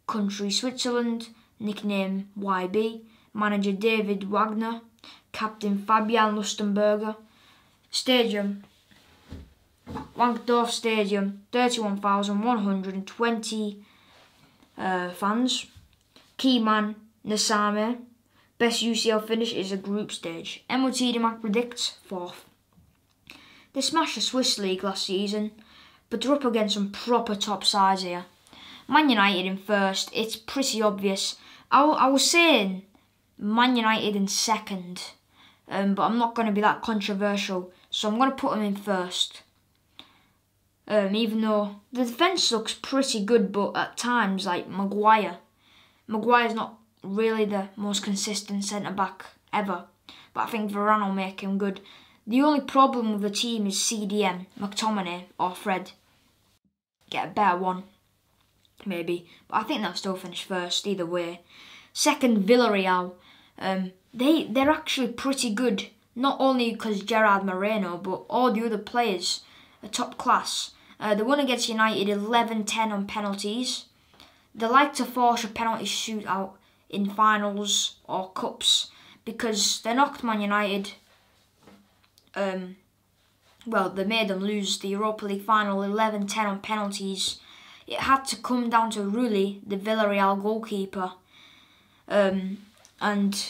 Speaker 1: country Switzerland, nickname YB, manager David Wagner, captain Fabian Lustenberger, stadium Wankdorf Stadium, 31,120 fans, key man Nasame, best UCL finish is a group stage. MOTD predicts 4th. They smashed the Swiss League last season, but they're up against some proper top sides here. Man United in first, it's pretty obvious. I was saying Man United in second, but I'm not going to be that controversial, so I'm going to put them in first. Even though the defence looks pretty good, but at times, like Maguire's not really the most consistent centre-back ever, but I think Varane will make him good. The only problem with the team is CDM, McTominay or Fred. Get a better one, maybe. But I think they'll still finish first, either way. Second, Villarreal. They're actually pretty good. Not only because Gerard Moreno, but all the other players are top class. They won against United 11-10 on penalties. They like to force a penalty shootout in finals or cups because they knocked Man United. Well, they made them lose the Europa League final 11-10 on penalties. It had to come down to Rulli, the Villarreal goalkeeper. And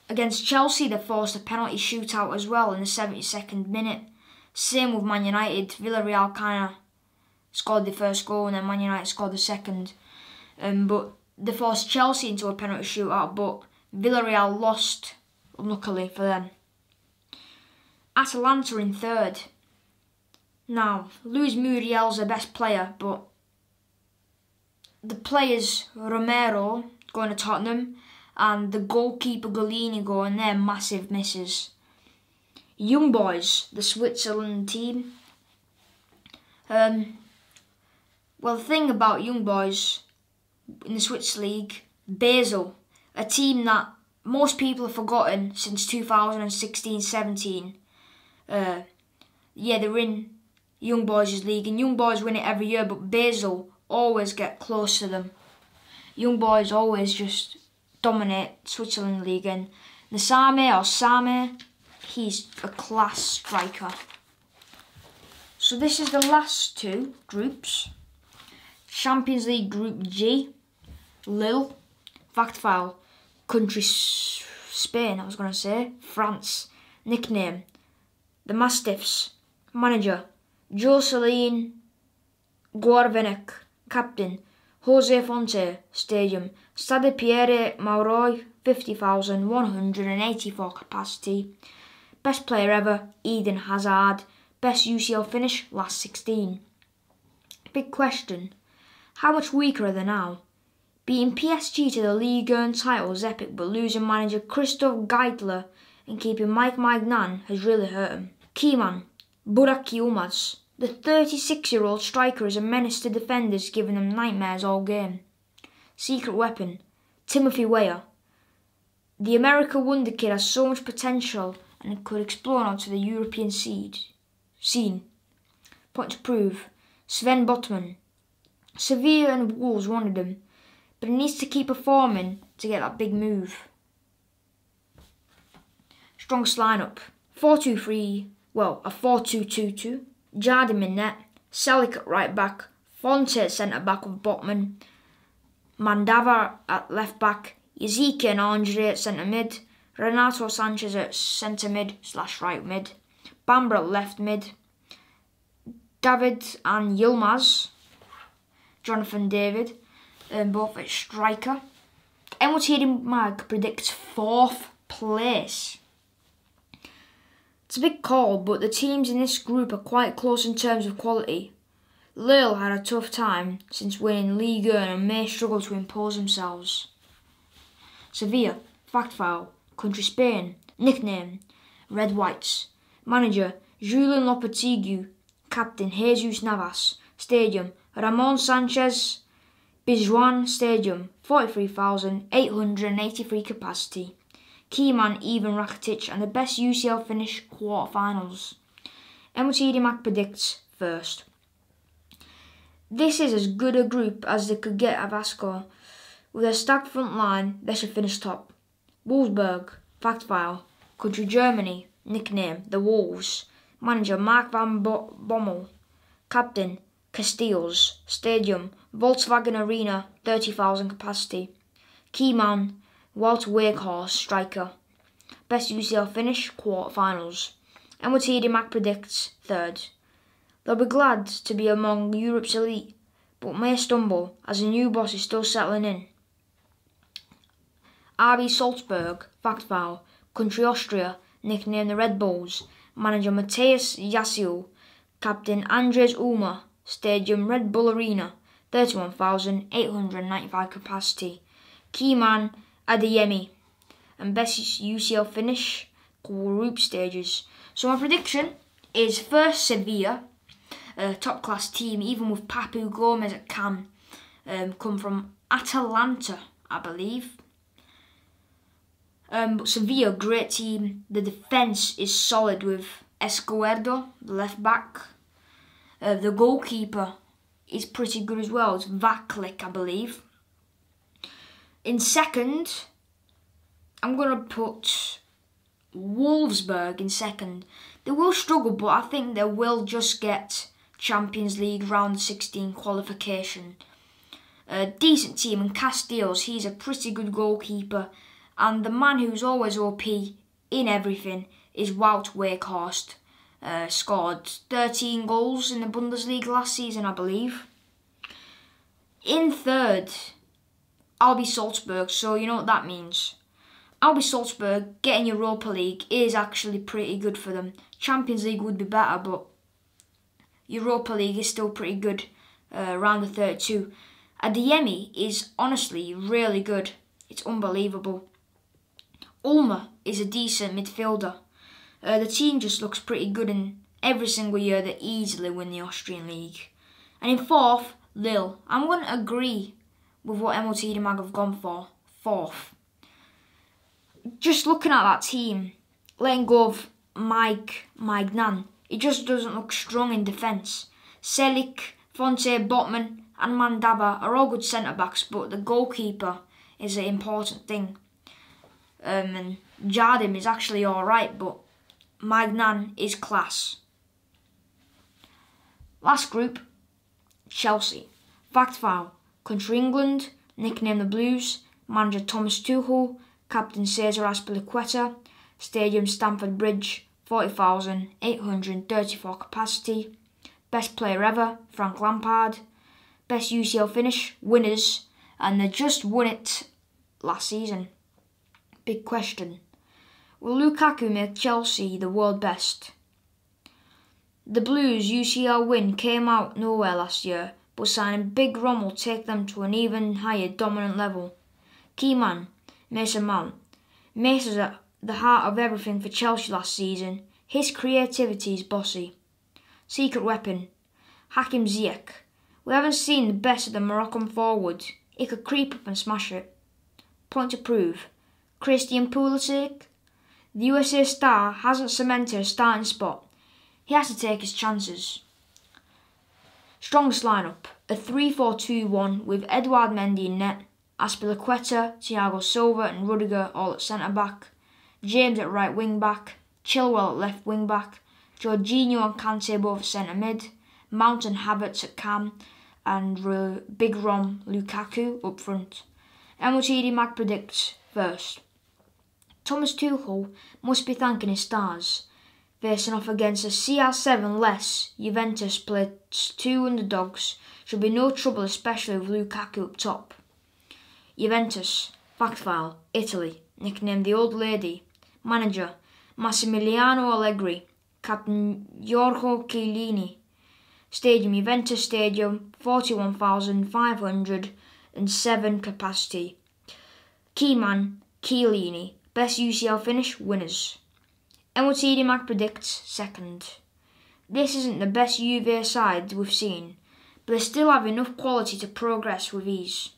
Speaker 1: against Chelsea, they forced a penalty shootout as well in the 72nd minute. Same with Man United. Villarreal kind of scored the first goal and then Man United scored the second. But they forced Chelsea into a penalty shootout, but Villarreal lost, unluckily for them. Atalanta in third. Now, Luis Muriel's the best player, but the players Romero going to Tottenham and the goalkeeper Golini going there, massive misses. Young Boys, the Switzerland team. Well, the thing about Young Boys in the Swiss League, Basel, a team that most people have forgotten since 2016-17. Yeah, they're in Young Boys' league, and Young Boys win it every year, but Basel always get close to them. Young Boys always just dominate Switzerland league, and Same, he's a class striker. So this is the last two groups. Champions League Group G, Lille, fact file, country Spain, France, nickname, the Mastiffs, manager, Jocelyn Guarvenek, captain, Jose Fonte, stadium, Stade Pierre Mauroy, 50,184 capacity, best player ever, Eden Hazard, best UCL finish, last 16. Big question, how much weaker are they now? Beating PSG to the Ligue 1 title is epic, but losing manager Christophe Geitler and keeping Mike Magnan has really hurt him. Keyman, Burak Yilmaz, the 36-year-old striker is a menace to defenders, giving them nightmares all game. Secret weapon, Timothy Weah. The America Wonder Kid has so much potential and it could explode onto the European scene. Point to prove, Sven Botman. Sevilla and Wolves wanted him, but he needs to keep performing to get that big move. Strongest lineup, 4-2-3, well, a 4-2-2-2. Jardim in net, Selic at right back, Fonte at centre back with Botman, Mandava at left back, Yaziki and Andre at centre mid, Renato Sanchez at centre mid / right mid, Bambra at left mid, David and Yilmaz, Jonathan David, both at striker. MOTD Mag predicts 4th place. It's a big call, but the teams in this group are quite close in terms of quality. Lille had a tough time since winning Ligue 1 and may struggle to impose themselves. Sevilla, fact file, country Spain, nickname, Red Whites, manager, Julian Lopetegui, captain, Jesus Navas, stadium, Ramon Sanchez, Pizjuan stadium, 43,883 capacity. Keyman, Ivan Rakitic, and the best UCL finish, quarterfinals. MOTD Mac predicts first. This is as good a group as they could get at Vasco. With a stacked front line, they should finish top. Wolfsburg, fact file, country Germany, nickname, the Wolves, manager Mark van Bommel, captain, Castells, stadium, Volkswagen Arena, 30,000 capacity. Keyman, Walter Wakehorse, striker. Best UCL finish, quarterfinals. MOTD Mac predicts third. They'll be glad to be among Europe's elite, but may stumble as the new boss is still settling in. RB Salzburg, fact file, country Austria, nicknamed the Red Bulls, manager Matthias Yassiel, captain Andres Ulmer, stadium Red Bull Arena, 31,895 capacity. Keyman, Adeyemi, and best UCL finish, group stages. So my prediction is first Sevilla, a top class team, even with Papu Gomez at cam, come from Atalanta, I believe. But Sevilla, great team. The defence is solid with Escoedo, the left back. The goalkeeper is pretty good as well. It's Vaklik, I believe. In second, I'm going to put Wolfsburg in second. They will struggle, but I think they will just get Champions League round 16 qualification. A decent team, and Castells, he's a pretty good goalkeeper. And the man who's always OP in everything is Wout Weghorst. Scored 13 goals in the Bundesliga last season, I believe. In third, RB Salzburg, so you know what that means. RB Salzburg getting Europa League is actually pretty good for them. Champions League would be better, but Europa League is still pretty good, round of 32. Adeyemi is honestly really good. It's unbelievable. Ulmer is a decent midfielder. The team just looks pretty good, and every single year they easily win the Austrian League. And in fourth, Lille. I'm going to agree with what MOTD Mag have gone for. Fourth. Just looking at that team, letting go of Maignan, it just doesn't look strong in defence. Selik, Fonte, Botman and Mandava are all good centre-backs, but the goalkeeper is an important thing. And Jardim is actually alright, but Maignan is class. Last group, Chelsea. Fact file: country England, nickname the Blues, manager Thomas Tuchel, captain Cesar Azpilicueta, stadium Stamford Bridge, 40,834 capacity, best player ever, Frank Lampard, best UCL finish, winners, and they just won it last season. Big question: will Lukaku make Chelsea the world best? The Blues' UCL win came out nowhere last year, but signing Big Rom will take them to an even higher dominant level. Key man, Mason Mount. Mason's at the heart of everything for Chelsea last season. His creativity is bossy. Secret weapon, Hakim Ziyech. We haven't seen the best of the Moroccan forward. He could creep up and smash it. Point to prove, Christian Pulisic. The USA star hasn't cemented a starting spot. He has to take his chances. Strongest lineup, a 3-4-2-1 with Edouard Mendy in net, Azpilicueta, Thiago Silva and Rudiger all at centre-back, James at right wing-back, Chilwell at left wing-back, Jorginho and Kante both at centre-mid, Mount and Havertz at cam, and Big Rom Lukaku up front. MOTD Mag predicts first. Thomas Tuchel must be thanking his stars. Facing off against a CR7 less, Juventus played two underdogs. Should be no trouble, especially with Lukaku up top. Juventus, fact file, Italy, nicknamed the Old Lady. Manager, Massimiliano Allegri. Captain, Giorgio Chiellini. Stadium, Juventus Stadium, 41,507 capacity. Keyman, Chiellini. Best UCL finish, winners. MOTD Mag predicts second. This isn't the best Juve side we've seen, but they still have enough quality to progress with ease.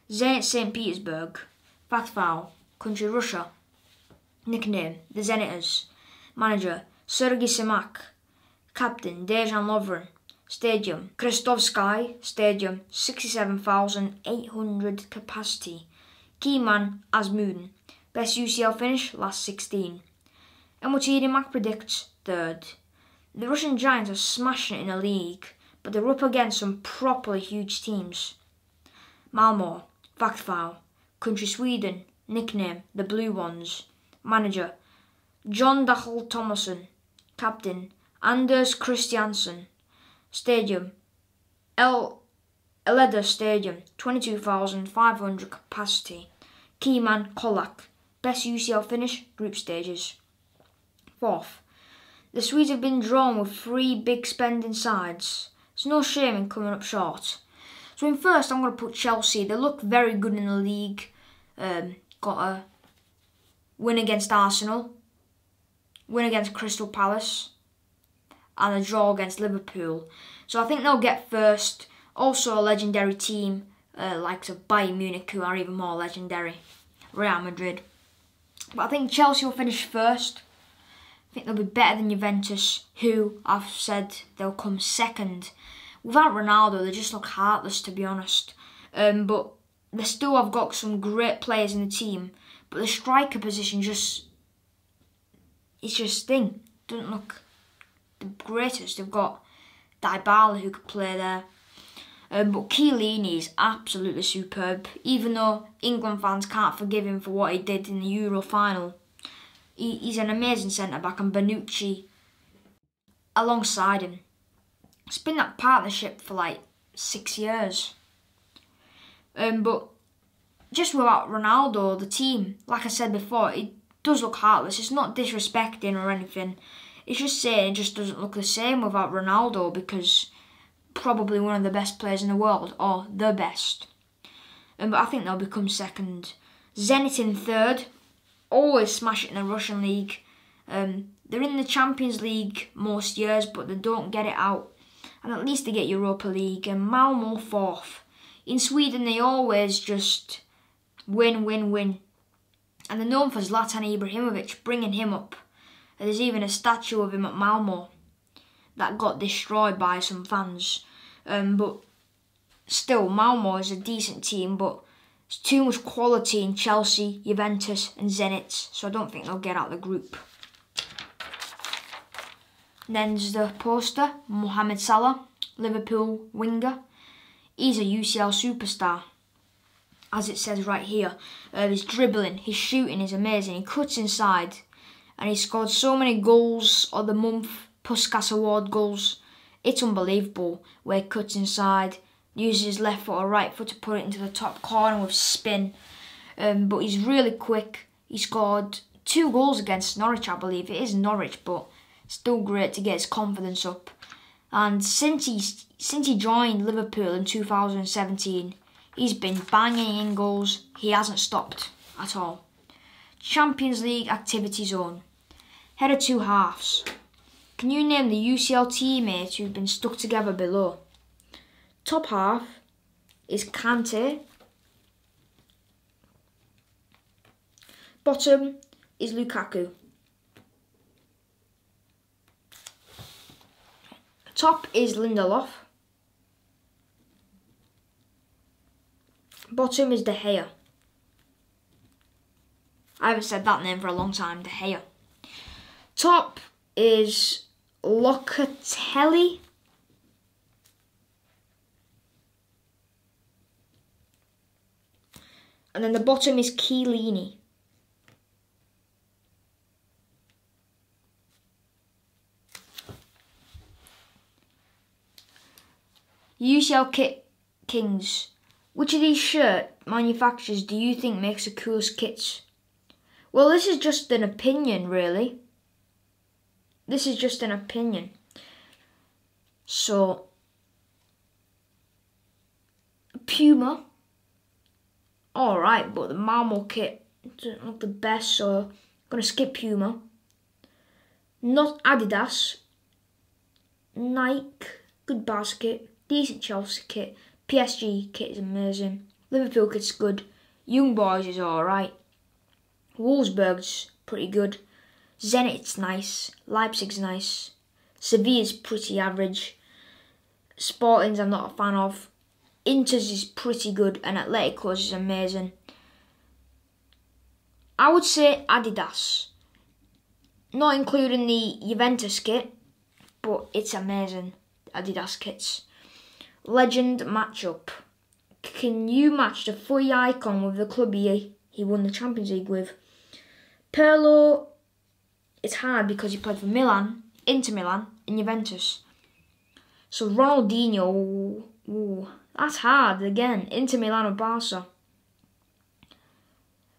Speaker 1: Zenit St. Petersburg, fact file, country Russia, nickname the Zenitors, manager Sergei Semak, captain Dejan Lovren, stadium Krestovsky Stadium, 67,800 capacity, key man Azmoun, best UCL finish last 16. MOTD Mag predicts third. The Russian Giants are smashing it in the league, but they're up against some properly huge teams. Malmö, fact file, country Sweden, nickname the Blue Ones, manager John Dahl Thomasson, captain Anders Christiansen, stadium Eleda Stadium, 22,500 capacity, key man Kolak, best UCL finish, group stages. Fourth, the Swedes have been drawn with three big spending sides. There's no shame in coming up short. So in first, I'm going to put Chelsea. They look very good in the league. Got a win against Arsenal, win against Crystal Palace, and a draw against Liverpool. So I think they'll get first. Also a legendary team, like Bayern Munich, who are even more legendary. Real Madrid. But I think Chelsea will finish first. I think they'll be better than Juventus, who I've said they'll come second. Without Ronaldo, they just look heartless, to be honest. But they still have got some great players in the team. But the striker position it's just thing. Doesn't look the greatest. They've got Dybala who could play there. But Chiellini is absolutely superb. Even though England fans can't forgive him for what he did in the Euro final. He's an amazing centre-back, and Bonucci alongside him. It's been that partnership for like 6 years. But just without Ronaldo, the team, like I said before, it does look heartless. It's not disrespecting or anything. It's just saying it just doesn't look the same without Ronaldo, because probably one of the best players in the world, or the best. But I think they'll become second. Zenit in third, always smash it in the Russian league. They're in the Champions League most years, but they don't get it out. And at least they get Europa League. And Malmo fourth. In Sweden, they always just win, win, win. And they're known for Zlatan Ibrahimovic, bringing him up. There's even a statue of him at Malmo that got destroyed by some fans. But still, Malmo is a decent team, but there's too much quality in Chelsea, Juventus and Zenit, so I don't think they'll get out of the group. Then's the poster, Mohamed Salah, Liverpool winger. He's a UCL superstar, as it says right here. His dribbling, his shooting is amazing. He cuts inside, and he scored so many goals of the month, PUSKAS Award goals. It's unbelievable where he cuts inside, uses his left foot or right foot to put it into the top corner with spin. But he's really quick. He scored 2 goals against Norwich, I believe. It is Norwich, but still great to get his confidence up. And since he joined Liverpool in 2017, he's been banging in goals. He hasn't stopped at all. Champions League activity zone. Head of 2 halves. Can you name the UCL teammates who've been stuck together below? Top half is Kante. Bottom is Lukaku. Top is Lindelof. Bottom is De Gea. I haven't said that name for a long time, De Gea. Top is Locatelli. And then the bottom is Chiellini. UCL Kit Kings. Which of these shirt manufacturers do you think makes the coolest kits? Well, this is just an opinion, really. This is just an opinion. So, Puma. Alright, but the Malmo kit doesn't look the best, so I'm going to skip Puma. Not Adidas. Nike, good basket. Decent Chelsea kit. PSG kit is amazing. Liverpool kit's good. Young Boys is alright. Wolfsburg's pretty good. Zenit's nice. Leipzig's nice. Sevilla's pretty average. Sporting's I'm not a fan of. Inter's is pretty good, and Atletico's is amazing. I would say Adidas. Not including the Juventus kit, but it's amazing. Adidas kits. Legend matchup. Can you match the footy icon with the club he won the Champions League with? Pirlo, it's hard because he played for Milan, Inter Milan, and Juventus. So Ronaldinho, ooh, that's hard again. Inter Milan or Barca.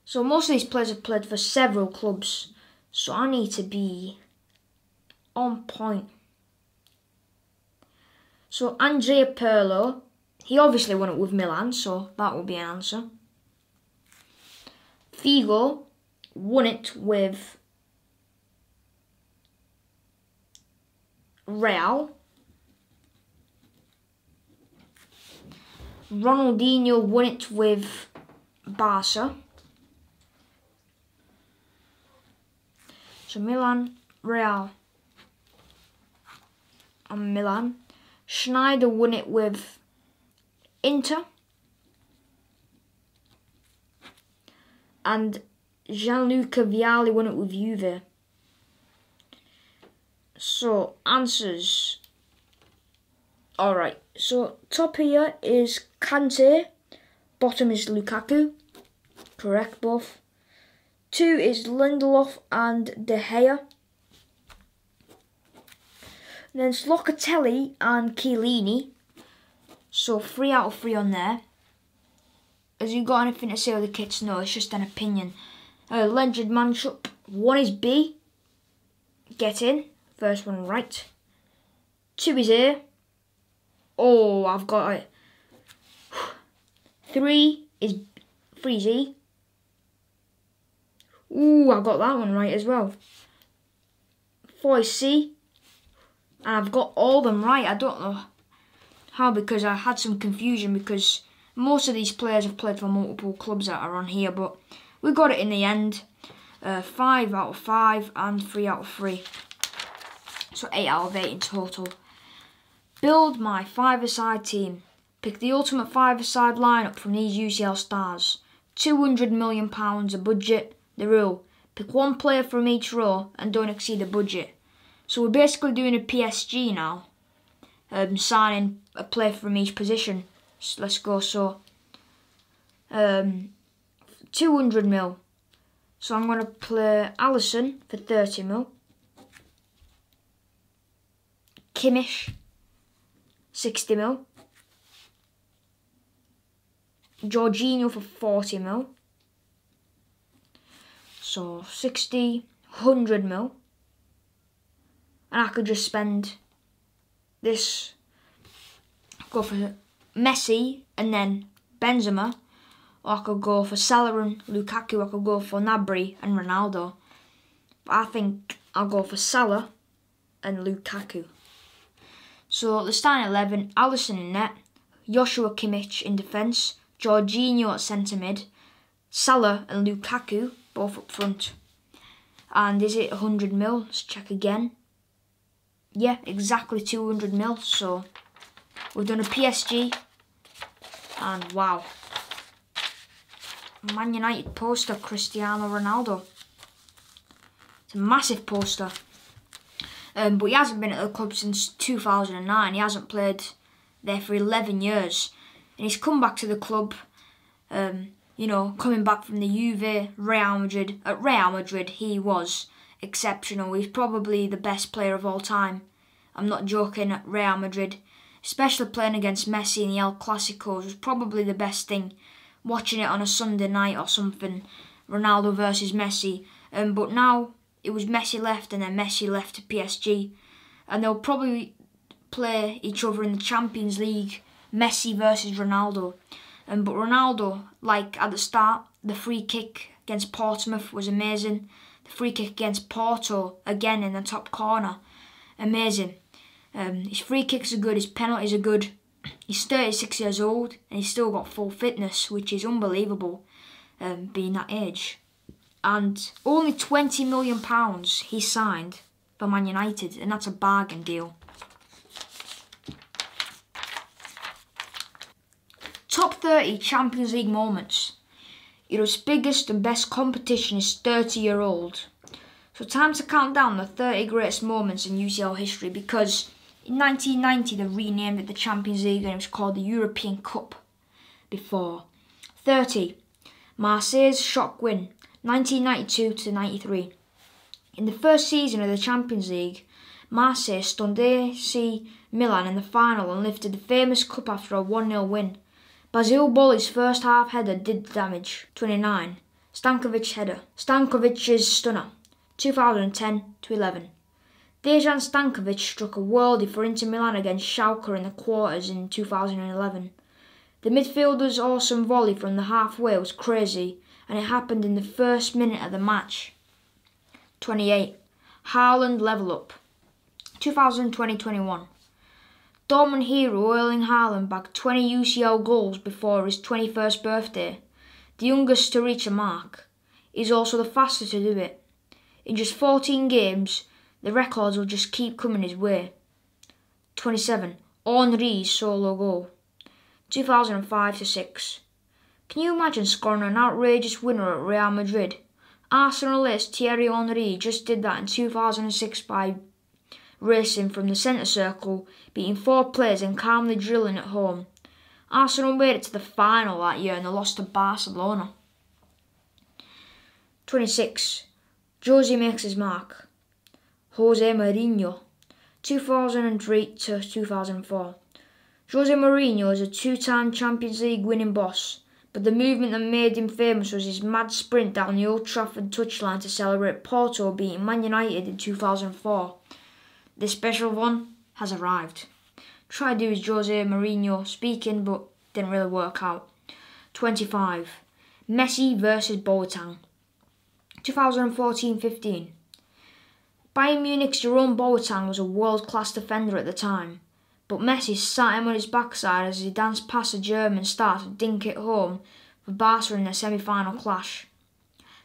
Speaker 1: So most of these players have played for several clubs. So I need to be on point. So Andrea Pirlo, he obviously won it with Milan, so that will be an answer. Figo won it with Real. Ronaldinho won it with Barca. So Milan, Real, and Milan. Schneider won it with Inter. And Gianluca Vialli won it with Juve. So, answers. Alright, so top here is Kante. Bottom is Lukaku. Correct, both. 2 is Lindelof and De Gea. Then it's Locatelli and Chiellini. So 3 out of 3 on there. Has you got anything to say with the kits? No, it's just an opinion. Legend matchup. 1 is B. Get in. First one right. 2 is here. Oh, I've got it. 3 is 3Z. Ooh, I got that one right as well. 4 is C. And I've got all of them right. I don't know how, because I had some confusion because most of these players have played for multiple clubs that are on here, but we got it in the end. 5 out of 5 and 3 out of 3. So 8 out of 8 in total. Build my 5-a-side team. Pick the ultimate 5-a-side lineup from these UCL stars. £200 million a budget. The rule: pick one player from each row and don't exceed the budget. So we're basically doing a PSG now. Signing a player from each position. So let's go. So 200 mil. So I'm going to play Alisson for 30 mil. Kimmich, 60 mil. Jorginho for 40 mil. So 60, 100 mil. And I could just spend this, go for Messi and then Benzema. Or I could go for Salah and Lukaku. I could go for Gnabry and Ronaldo. But I think I'll go for Salah and Lukaku. So the starting 11, Alisson in net, Joshua Kimmich in defence, Jorginho at centre mid, Salah and Lukaku both up front. And is it 100 mil? Let's check again. Yeah, exactly 200 mil. So we've done a PSG. And wow. Man United poster, Cristiano Ronaldo. It's a massive poster. But he hasn't been at the club since 2009. He hasn't played there for 11 years. And he's come back to the club, you know, coming back from the Juve, Real Madrid. At Real Madrid, he was exceptional. He's probably the best player of all time. I'm not joking. At Real Madrid, especially playing against Messi in the El Clásicos, was probably the best thing. Watching it on a Sunday night or something, Ronaldo versus Messi. But now it was Messi left and then Messi left to PSG. And they'll probably play each other in the Champions League, Messi versus Ronaldo. But Ronaldo, like at the start, the free kick against Portsmouth was amazing. The free kick against Porto, again in the top corner, amazing. His free kicks are good, his penalties are good. He's 36 years old and he's still got full fitness, which is unbelievable, being that age. And only £20 million he signed for Man United, and that's a bargain deal. Top 30 Champions League moments. Europe's biggest and best competition is 30-year-old. So time to count down the 30 greatest moments in UCL history, because in 1990 they renamed it the Champions League and it was called the European Cup before. 30. Marseille's shock win, 1992-93. In the first season of the Champions League, Marseille stunned AC Milan in the final and lifted the famous cup after a 1-0 win. Basil Boli's first half header did the damage. 29. Stankovic's header. Stankovic's stunner. 2010-11. Dejan Stankovic struck a worldie for Inter Milan against Schalke in the quarters in 2011. The midfielder's awesome volley from the halfway was crazy, and it happened in the first minute of the match. 28. Haaland level up. 2020-21. Dortmund hero Erling Haaland bagged 20 UCL goals before his 21st birthday, the youngest to reach a mark. He's also the fastest to do it. In just 14 games, the records will just keep coming his way. 27. Henry's solo goal. 2005-6. Can you imagine scoring an outrageous winner at Real Madrid? Arsenal ace Thierry Henry just did that in 2006 by racing from the centre circle, beating 4 players and calmly drilling at home. Arsenal made it to the final that year and they lost to Barcelona. 26. Jose makes his mark. Jose Mourinho, 2003-2004. Jose Mourinho is a 2-time Champions League winning boss, but the movement that made him famous was his mad sprint down the Old Trafford touchline to celebrate Porto beating Man United in 2004. This special one has arrived. Tried to do as Jose Mourinho speaking, but didn't really work out. 25. Messi versus Boateng. 2014-15. Bayern Munich's Jerome Boateng was a world-class defender at the time, but Messi sat him on his backside as he danced past a German star to dink it home for Barca in their semi-final clash.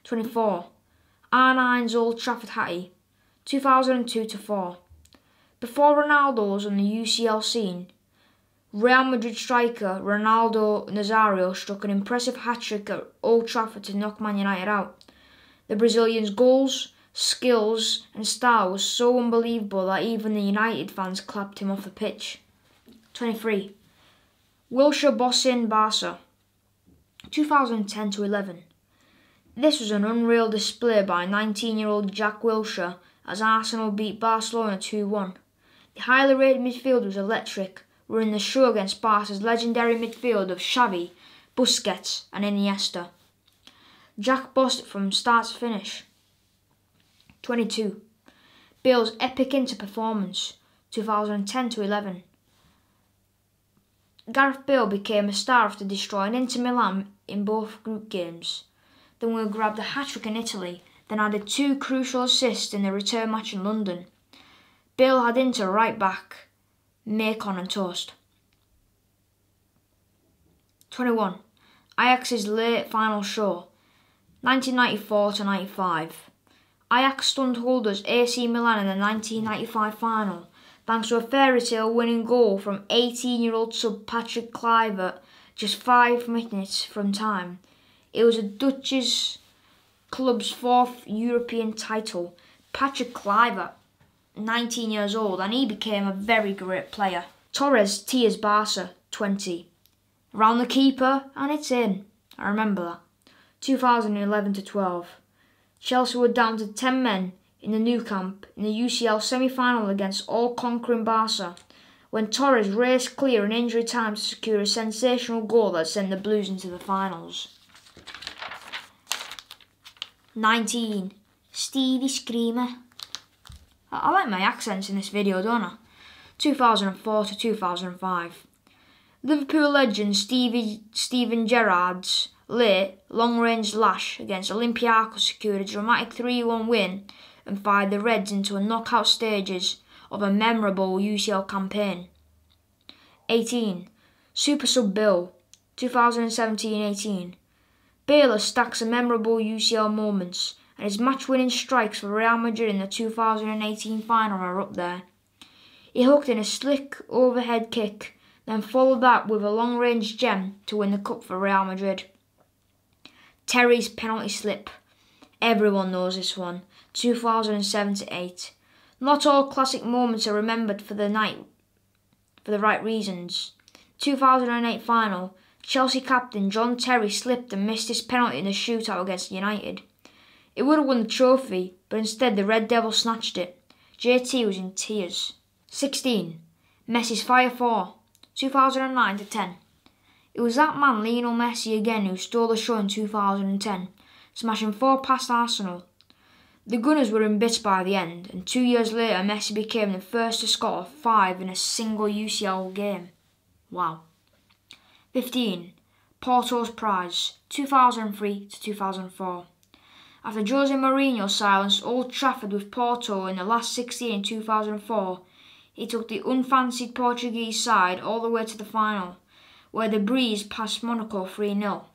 Speaker 1: 24. R9's Old Trafford Hattie. 2002-4. Before Ronaldo was on the UCL scene, Real Madrid striker Ronaldo Nazario struck an impressive hat-trick at Old Trafford to knock Man United out. The Brazilian's goals, skills and style was so unbelievable that even the United fans clapped him off the pitch. 23. Wilshere bossing Barca. 2010-11. This was an unreal display by 19-year-old Jack Wilshere as Arsenal beat Barcelona 2-1. The highly rated midfield was electric, running the show against Barca's legendary midfield of Xavi, Busquets and Iniesta. Jack bossed it from start to finish. 22. Bale's epic Inter performance. 2010-11. Gareth Bale became a star after destroying Inter Milan in both group games. Then we grabbed a hat-trick in Italy, then added 2 crucial assists in the return match in London. Bale had Inter right back, Macon and toast. 21. Ajax's late final show. 1994-95. Ajax stunned holders AC Milan in the 1995 final, thanks to a fairy tale winning goal from 18-year-old sub Patrick Kluivert just 5 minutes from time. It was a Dutch's club's 4th European title. Patrick Kluivert, 19 years old, and he became a very great player. Torres tears Barca, 20. Round the keeper, and it's in. I remember that. 2011-12. Chelsea were down to 10 men in the Nou Camp in the UCL semi-final against all-conquering Barca, when Torres raced clear in injury time to secure a sensational goal that sent the Blues into the finals. 19. Stevie Screamer. I like my accents in this video, don't I? 2004-2005. Liverpool legend Steven Gerrard's late, long-range lash against Olympiacos secured a dramatic 3-1 win and fired the Reds into a knockout stages of a memorable UCL campaign. 18. Super Sub Bill. 2017-18. Bale stacks of memorable UCL moments, and his match-winning strikes for Real Madrid in the 2018 final are up there. He hooked in a slick overhead kick, then followed that with a long-range gem to win the cup for Real Madrid. Terry's penalty slip. Everyone knows this one. 2007-8. Not all classic moments are remembered for the right reasons. 2008 final. Chelsea captain John Terry slipped and missed his penalty in the shootout against United. It would have won the trophy, but instead the Red Devils snatched it. JT was in tears. 16. Messi's Fire 4. 2009-10. It was that man Lionel Messi again who stole the show in 2010, smashing 4 past Arsenal. The Gunners were in bits by the end, and 2 years later Messi became the first to score 5 in a single UCL game. Wow. 15. Porto's Prize. 2003-2004. After Jose Mourinho silenced Old Trafford with Porto in the last 16 in 2004, he took the unfancied Portuguese side all the way to the final, where the Breeze passed Monaco 3-0.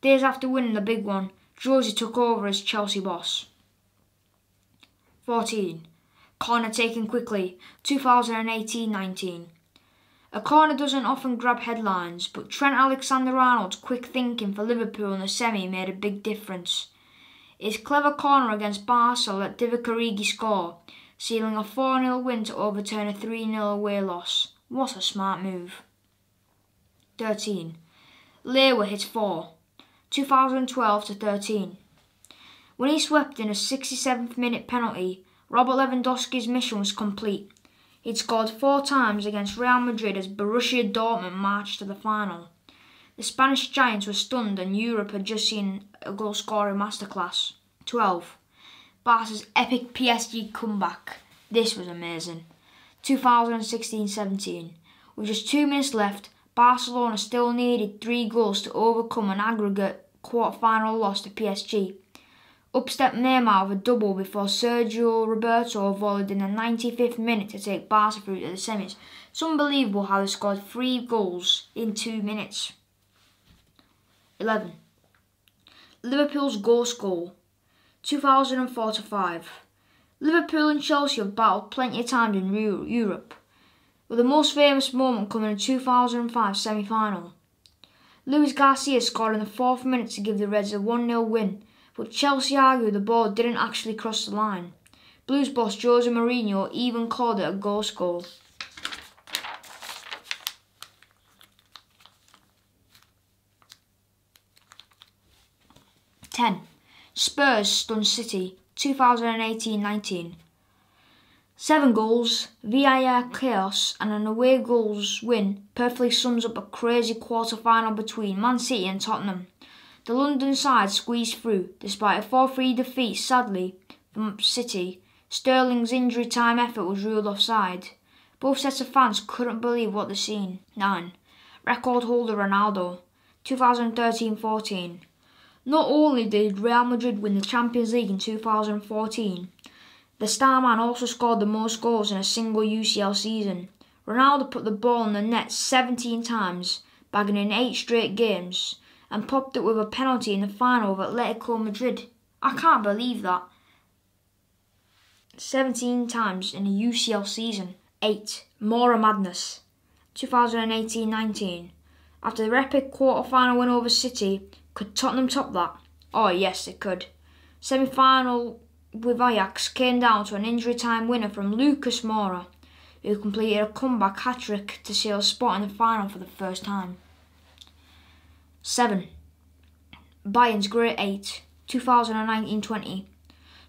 Speaker 1: Days after winning the big one, Jose took over as Chelsea boss. 14. Corner taken quickly. 2018-19. A corner doesn't often grab headlines, but Trent Alexander-Arnold's quick thinking for Liverpool in the semi made a big difference. His clever corner against Barca let Divock Origi score, sealing a 4-0 win to overturn a 3-0 away loss. What a smart move. 13. Lewa hits 4. 2012-13. When he swept in a 67th minute penalty, Robert Lewandowski's mission was complete. He'd scored 4 times against Real Madrid as Borussia Dortmund marched to the final. The Spanish giants were stunned and Europe had just seen a goal-scoring masterclass. 12. Barca's epic PSG comeback. This was amazing. 2016-17. With just 2 minutes left, Barcelona still needed 3 goals to overcome an aggregate quarter-final loss to PSG. Up stepped Neymar with a double before Sergio Roberto volleyed in the 95th minute to take Barca through to the semis. It's unbelievable how they scored 3 goals in 2 minutes. 11. Liverpool's ghost goal. 2004-5. Liverpool and Chelsea have battled plenty of times in Europe, with the most famous moment coming in the 2005 semi-final. Luis Garcia scored in the 4th minute to give the Reds a 1-0 win, but Chelsea argued the ball didn't actually cross the line. Blues boss Jose Mourinho even called it a ghost goal. 10. Spurs stun City, 2018-19. 7 goals, VAR chaos and an away goals win perfectly sums up a crazy quarter-final between Man City and Tottenham. The London side squeezed through, despite a 4-3 defeat, sadly, from City. Sterling's injury time effort was ruled offside. Both sets of fans couldn't believe what they'd seen. 9. Record holder Ronaldo, 2013-14. Not only did Real Madrid win the Champions League in 2014, the starman also scored the most goals in a single UCL season. Ronaldo put the ball in the net 17 times, bagging in 8 straight games, and popped it with a penalty in the final of Atletico Madrid. I can't believe that. 17 times in a UCL season. 8. More madness. 2018-19. After the epic quarter-final win over City, could Tottenham top that? Oh yes, it could. Semi-final with Ajax came down to an injury-time winner from Lucas Moura, who completed a comeback hat-trick to seal a spot in the final for the first time. 7. Bayern's Great 8, 2019-20.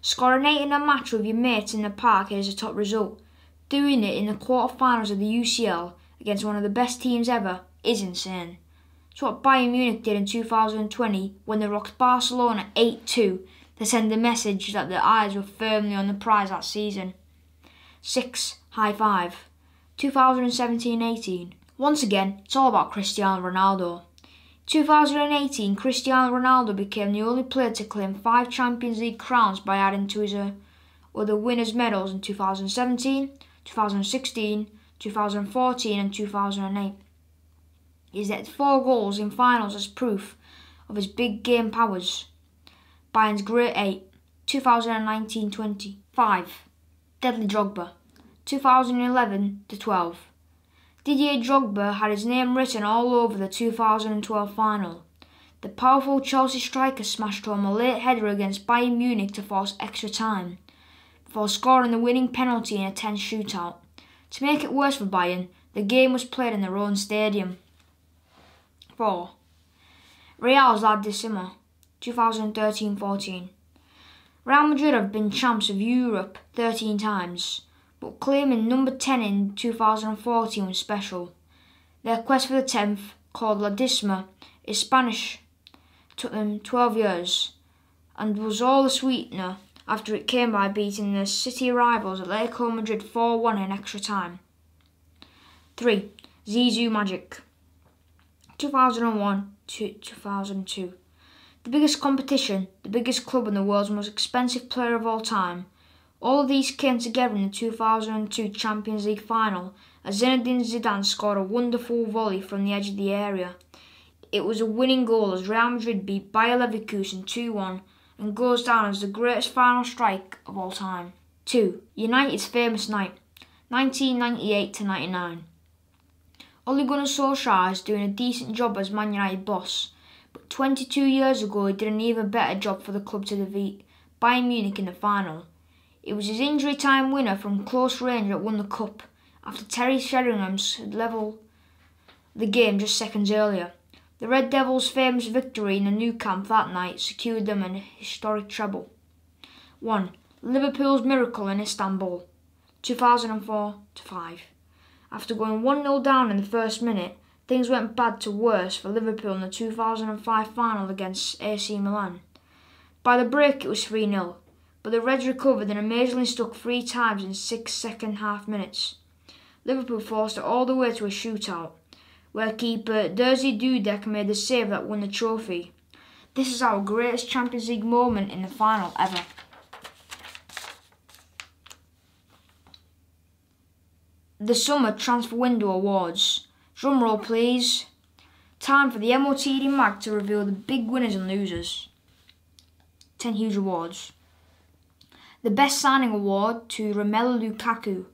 Speaker 1: Scoring 8 in a match with your mates in the park is a top result. Doing it in the quarter-finals of the UCL against one of the best teams ever is insane. It's what Bayern Munich did in 2020 when they rocked Barcelona 8-2 to send the message that their eyes were firmly on the prize that season. 6. High 5, 2017-18. Once again, it's all about Cristiano Ronaldo. 2018, Cristiano Ronaldo became the only player to claim 5 Champions League crowns by adding to his other winners' medals in 2017, 2016, 2014 and 2008. He's hit 4 goals in finals as proof of his big game powers. Bayern's Great 8, 2019-20. 5. Deadly Drogba, 2011-12. Didier Drogba had his name written all over the 2012 final. The powerful Chelsea striker smashed home a late header against Bayern Munich to force extra time, before scoring the winning penalty in a tense shootout. To make it worse for Bayern, the game was played in their own stadium. 4. Real's La Decima, 2013-14. Real Madrid have been champs of Europe 13 times, but claiming number 10 in 2014 was special. Their quest for the 10th, called La Decima, is Spanish. It took them 12 years, and was all the sweetener after it came by beating the City rivals Atletico Madrid 4-1 in extra time. 3. Zizou Magic, 2001-2002. The biggest competition, the biggest club and the world's most expensive player of all time. All of these came together in the 2002 Champions League final as Zinedine Zidane scored a wonderful volley from the edge of the area. It was a winning goal as Real Madrid beat Bayer Leverkusen 2-1 and goes down as the greatest final strike of all time. 2. United's famous night, 1998-99. Ole Gunnar Solskjaer is doing a decent job as Man United boss, but 22 years ago he did an even better job for the club to defeat Bayern Munich in the final. It was his injury time winner from close range that won the cup, after Terry Sheringham's had levelled the game just seconds earlier. The Red Devils' famous victory in the Nou Camp that night secured them an historic treble. 1. Liverpool's miracle in Istanbul, 2004-5. After going 1-0 down in the first minute, things went bad to worse for Liverpool in the 2005 final against AC Milan. By the break it was 3-0, but the Reds recovered and amazingly stuck 3 times in 6 second half minutes. Liverpool forced it all the way to a shootout, where keeper Jerzy Dudek made the save that won the trophy. This is our greatest Champions League moment in the final ever. The Summer Transfer Window Awards. Drumroll please. Time for the MOTD mag to reveal the big winners and losers. 10 huge awards. The Best Signing Award to Romelu Lukaku,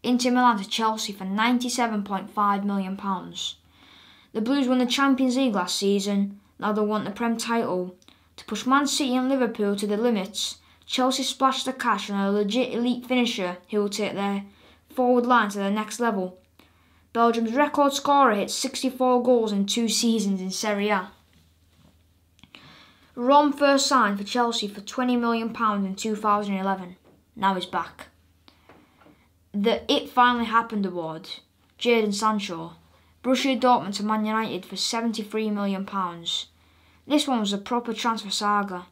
Speaker 1: Inter Milan to Chelsea for £97.5 million. The Blues won the Champions League last season, now they want the Prem title. To push Man City and Liverpool to the limits, Chelsea splashed the cash on a legit elite finisher who will take their forward line to the next level. Belgium's record scorer hit 64 goals in 2 seasons in Serie A. Rom first signed for Chelsea for £20 million in 2011. Now he's back. The It Finally Happened Award. Jadon Sancho. Borussia Dortmund to Man United for £73 million. This one was a proper transfer saga.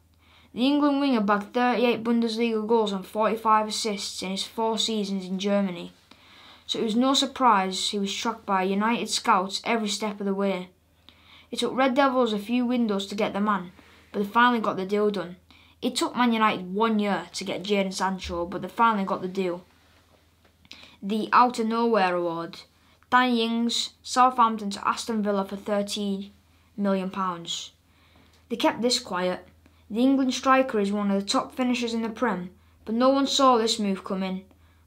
Speaker 1: The England winger bagged 38 Bundesliga goals and 45 assists in his 4 seasons in Germany. So it was no surprise he was tracked by United scouts every step of the way. It took Red Devils a few windows to get the man, but they finally got the deal done. It took Man United 1 year to get Jadon Sancho, but they finally got the deal. The Out of Nowhere Award. Danny Ings, Southampton to Aston Villa for £13 million. They kept this quiet. The England striker is one of the top finishers in the Prem, but no one saw this move coming.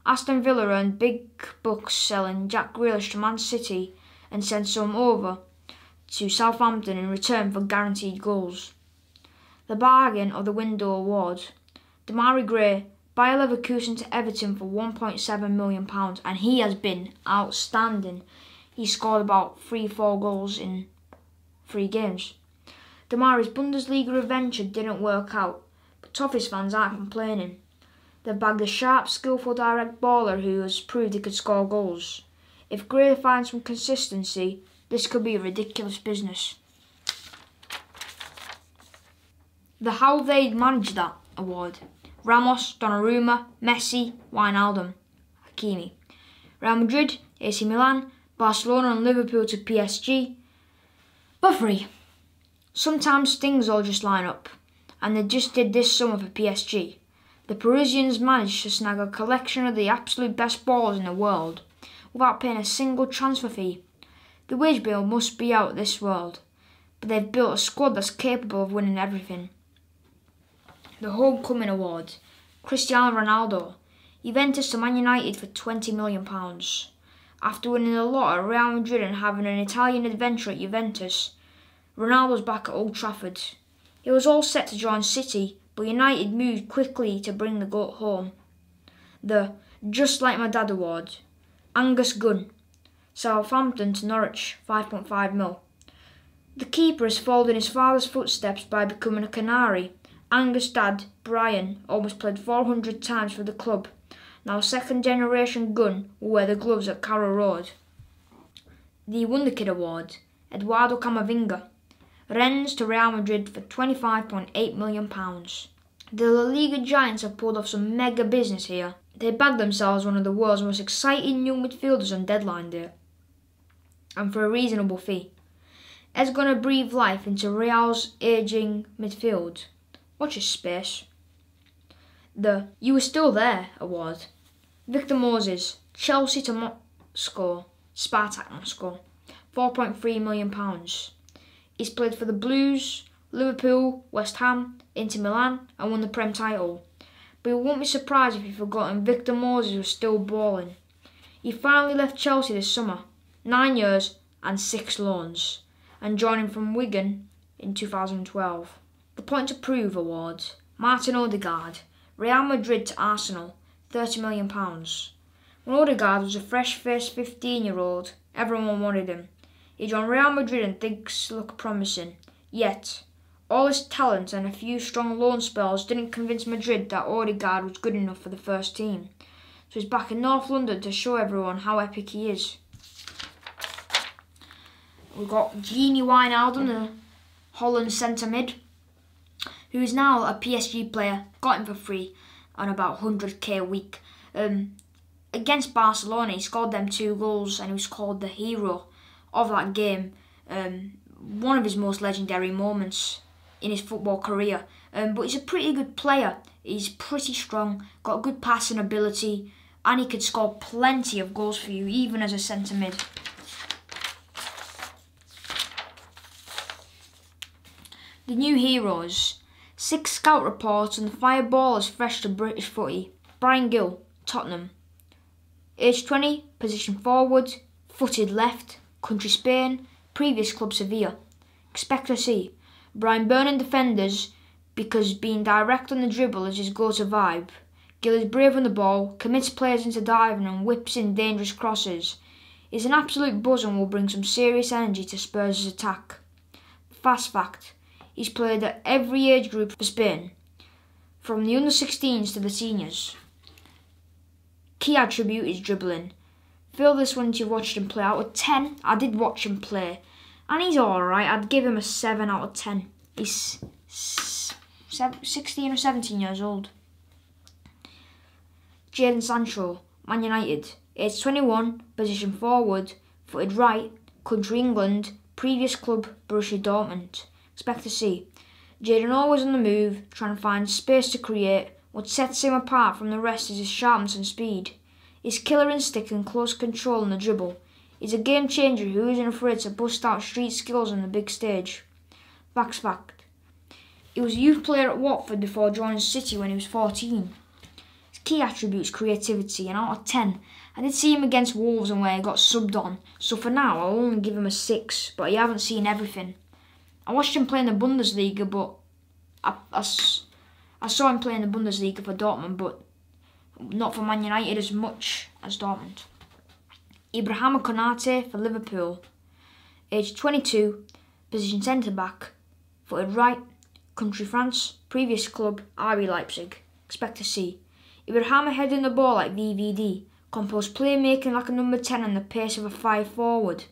Speaker 1: Aston Villa earned big bucks selling Jack Grealish to Man City and sent some over to Southampton in return for guaranteed goals. The Bargain of the Window Award. Demarai Gray, Bayer Leverkusen to Everton for £1.7 million, and he has been outstanding. He scored about 3-4 goals in 3 games. Demarai's Bundesliga adventure didn't work out, but Toffees fans aren't complaining. They bagged a sharp, skillful direct baller who has proved he could score goals. If Gray finds some consistency, this could be a ridiculous business. The How They Managed That Award. Ramos, Donnarumma, Messi, Wijnaldum, Hakimi. Real Madrid, AC Milan, Barcelona and Liverpool to PSG. Buffry. Sometimes things all just line up, and they just did this summer for PSG. The Parisians managed to snag a collection of the absolute best ballers in the world without paying a single transfer fee. The wage bill must be out of this world, but they've built a squad that's capable of winning everything. The Homecoming Award. Cristiano Ronaldo. Juventus to Man United for £20 million. After winning a lot at Real Madrid and having an Italian adventure at Juventus, Ronaldo's back at Old Trafford. He was all set to join City, but United moved quickly to bring the GOAT home. The Just Like My Dad Award. Angus Gunn. Southampton to Norwich, 5.5 mil. The keeper has followed in his father's footsteps by becoming a Canary. Angus' dad, Brian, almost played 400 times for the club. Now second generation Gunn will wear the gloves at Carrow Road. The Wonder Kid Award. Eduardo Camavinga. Rennes to Real Madrid for £25.8 million. The La Liga giants have pulled off some mega business here. They bagged themselves one of the world's most exciting young midfielders on deadline day, and for a reasonable fee. Ed's going to breathe life into Real's ageing midfield. Watch his space. The You Were Still There Award. Victor Moses, Chelsea to Moscow, Spartak Moscow, £4.3 million. He's played for the Blues, Liverpool, West Ham, Inter Milan and won the Prem title. But you won't be surprised if you've forgotten Victor Moses was still balling. He finally left Chelsea this summer, 9 years and 6 loans, and joining from Wigan in 2012. The Point to Prove Award. Martin Odegaard, Real Madrid to Arsenal, £30 million. When Odegaard was a fresh-faced 15-year-old, everyone wanted him. He joined Real Madrid and things look promising. Yet, all his talent and a few strong loan spells didn't convince Madrid that Odegaard was good enough for the first team. So he's back in North London to show everyone how epic he is. We've got Gini Wijnaldum, the Holland centre mid, who is now a PSG player, got him for free on about 100k a week. against Barcelona, he scored them 2 goals and he was called the hero of that game. One of his most legendary moments in his football career. But he's a pretty good player. He's pretty strong, got good passing ability, and he could score plenty of goals for you, even as a centre mid. The New Heroes. 6 scout reports on the fireballers fresh to British footy. Brian Gill, Tottenham. Age 20, position forward, footed left, country Spain, previous club Sevilla. Expect to see Brian burning defenders because being direct on the dribble is his go-to vibe. Gill is brave on the ball, commits players into diving and whips in dangerous crosses. He's an absolute buzz and will bring some serious energy to Spurs' attack. Fast fact, he's played at every age group for Spain, from the under-16s to the seniors. Key attribute is dribbling. Feel this once you've watched him play. Out of 10, I did watch him play, and he's alright. I'd give him a 7 out of 10. He's 16 or 17 years old. Jadon Sancho, Man United. Age 21, position forward, footed right, country England, previous club Borussia Dortmund. Expect to see Jadon always on the move, trying to find space to create. What sets him apart from the rest is his sharpness and speed. His killer instinct and close control on the dribble. He's a game changer who isn't afraid to bust out street skills on the big stage. Fact. He was a youth player at Watford before joining City when he was 14. His key attributes creativity, and out of 10, I did see him against Wolves and where he got subbed on, so for now I'll only give him a 6, but you haven't seen everything. I watched him play in the Bundesliga, but I saw him play in the Bundesliga for Dortmund, but not for Man United as much as Dortmund. Ibrahima Konate for Liverpool. Age 22, position centre-back, footed right, country France, previous club RB Leipzig. Expect to see Ibrahima heading the ball like VVD, composed playmaking like a number 10 and the pace of a 5 forward.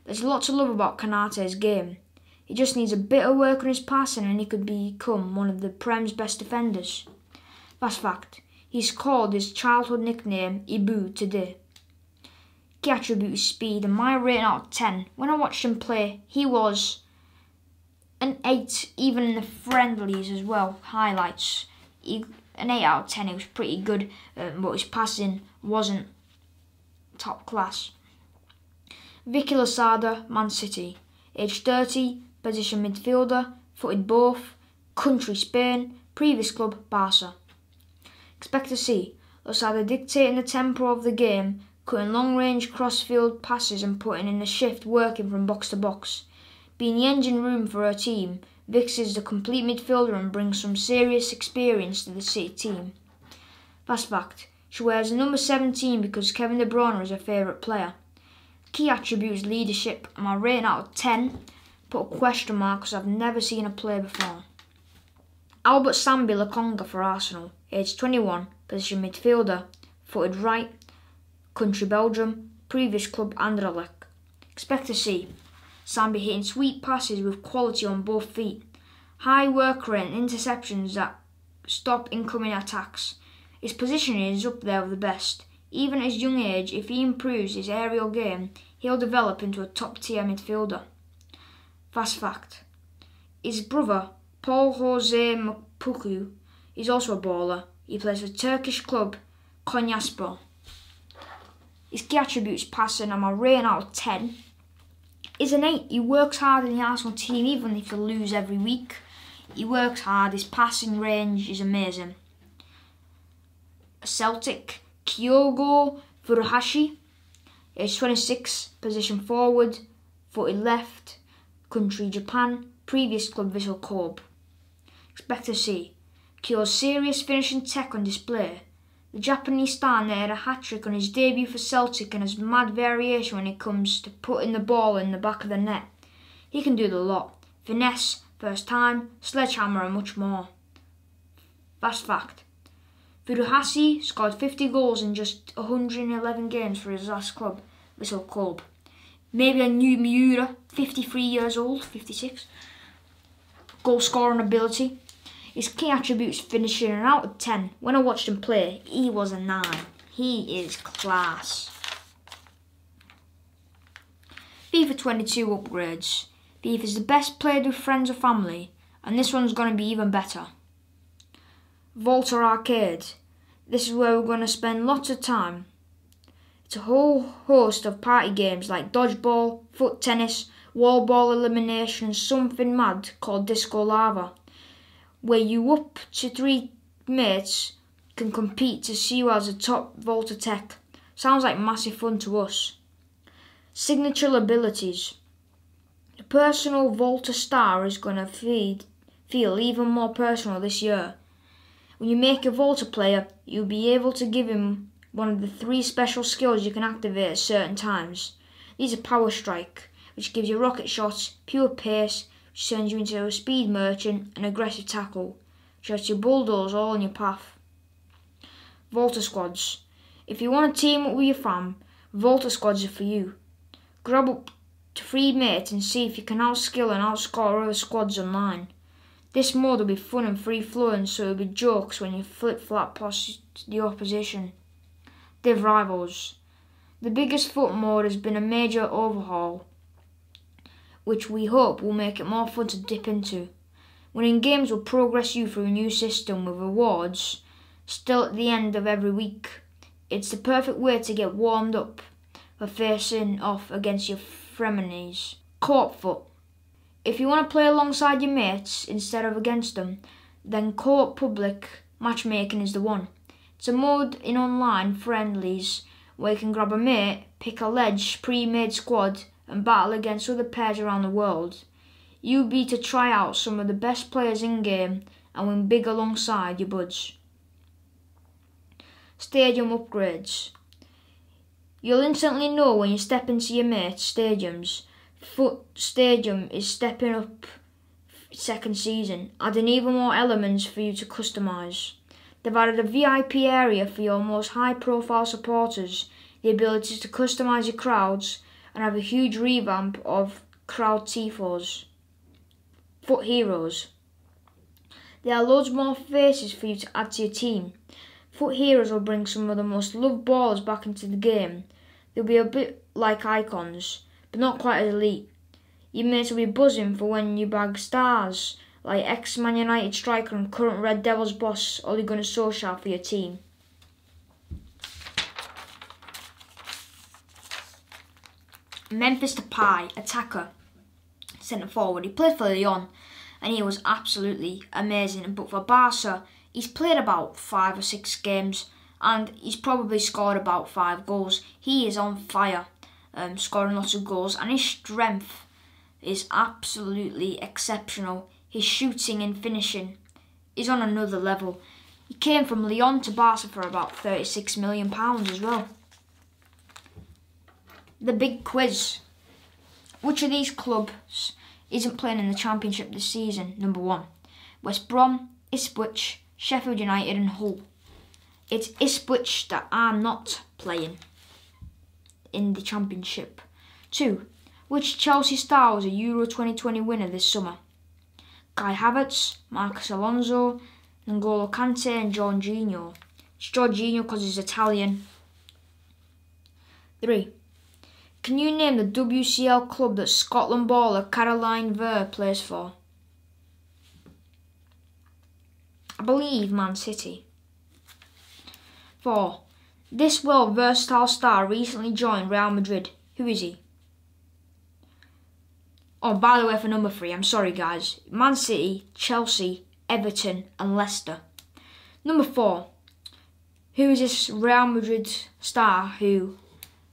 Speaker 1: There's a lot to love about Konate's game. He just needs a bit of work on his passing and he could become one of the Prem's best defenders. Fast fact, he's called his childhood nickname Ibu today. Key attribute is speed, and my rating out of 10, when I watched him play, he was an 8, even in the friendlies as well, highlights. An 8 out of 10, he was pretty good, but his passing wasn't top class. Vicky Losada, Man City. Age 30, position midfielder, footed both, country Spain, previous club Barca. Expect to see Losada dictating the tempo of the game, cutting long-range cross-field passes and putting in the shift working from box to box. Being the engine room for her team, Vix is the complete midfielder and brings some serious experience to the City team. Fast fact, she wears the number 17 because Kevin De Bruyne is her favourite player. Key attribute is leadership, and my rating out of 10, put a question mark because I've never seen her play before. Albert Sambi Lokonga for Arsenal, age 21, position midfielder, footed right, country Belgium, previous club Anderlecht. Expect to see Sambi hitting sweet passes with quality on both feet, high work rate and interceptions that stop incoming attacks. His positioning is up there with the best. Even at his young age, if he improves his aerial game, he'll develop into a top-tier midfielder. Fast fact, his brother, Paul Jose Mpuku, is also a baller. He plays for Turkish club Konyaspor. His key attributes passing, and my rating out of 10 is an 8. He works hard in the Arsenal team even if they lose every week. He works hard, his passing range is amazing. Celtic, Kyogo Furuhashi, age 26, position forward, footed left, country Japan, previous club Vissel Kobe. Expect to see Kyo's serious finishing tech on display. The Japanese star netted a hat-trick on his debut for Celtic and has mad variation when it comes to putting the ball in the back of the net. He can do the lot. Finesse, first time, sledgehammer and much more. Fast fact, Furuhashi scored 50 goals in just 111 games for his last club, Vissel Kobe. Maybe a new Miura, 53 years old, 56. Goal scoring ability. His key attributes finishing, and out of 10, when I watched him play, he was a 9. He is class. FIFA 22 upgrades. FIFA is the best played with friends or family, and this one's going to be even better. Volta Arcade. This is where we're going to spend lots of time. It's a whole host of party games like dodgeball, foot tennis, wall ball elimination, and something mad called Disco Lava, where you up to 3 mates can compete to see who has the top Volta tech. Sounds like massive fun to us. Signature abilities. The personal Volta star is going to feel even more personal this year. When you make a Volta player, you'll be able to give him one of the 3 special skills you can activate at certain times. These are Power Strike, which gives you rocket shots, pure pace, which turns you into a speed merchant, and aggressive tackle, which lets you bulldoze all in your path. Volta Squads. If you want to team up with your fam, Volta Squads are for you. Grab up to 3 mates and see if you can outskill and outscore other squads online. This mode will be fun and free-flowing, so it'll be jokes when you flip-flap past the opposition. Div Rivals. The biggest foot mode has been a major overhaul, which we hope will make it more fun to dip into. Winning games will progress you through a new system with rewards still at the end of every week. It's the perfect way to get warmed up for facing off against your frenemies. Co-op foot. If you want to play alongside your mates instead of against them, then co-op public matchmaking is the one. It's a mode in online friendlies where you can grab a mate, pick a ledge pre-made squad and battle against other pairs around the world. You'll be to try out some of the best players in game and win big alongside your buds. Stadium upgrades. You'll instantly know when you step into your mates' stadiums. Foot Stadium is stepping up second season, adding even more elements for you to customise. They've added a VIP area for your most high profile supporters, the ability to customise your crowds, and have a huge revamp of crowd tifos. Foot Heroes. There are loads more faces for you to add to your team. Foot Heroes will bring some of the most loved ballers back into the game. They'll be a bit like icons, but not quite as elite. Your mates will be buzzing for when you bag stars like ex-Man United striker and current Red Devils boss Ole Gunnar Solskjaer for your team. Memphis Depay, attacker, centre forward. He played for Lyon and he was absolutely amazing. But for Barca, he's played about 5 or 6 games and he's probably scored about 5 goals. He is on fire, scoring lots of goals, and his strength is absolutely exceptional. His shooting and finishing is on another level. He came from Lyon to Barca for about £36 million as well. The big quiz. Which of these clubs isn't playing in the Championship this season? Number 1. West Brom, Ipswich, Sheffield United and Hull. It's Ipswich that are not playing in the Championship. 2. Which Chelsea star was a Euro 2020 winner this summer? Kai Havertz, Marcos Alonso, N'Golo Kante and Jorginho. It's Jorginho because he's Italian. 3. Can you name the WCL club that Scotland baller Caroline Ver plays for? I believe Man City. 4. This world versatile star recently joined Real Madrid. Who is he? Oh, by the way, for number 3, I'm sorry guys. Man City, Chelsea, Everton and Leicester. Number 4. Who is this Real Madrid star who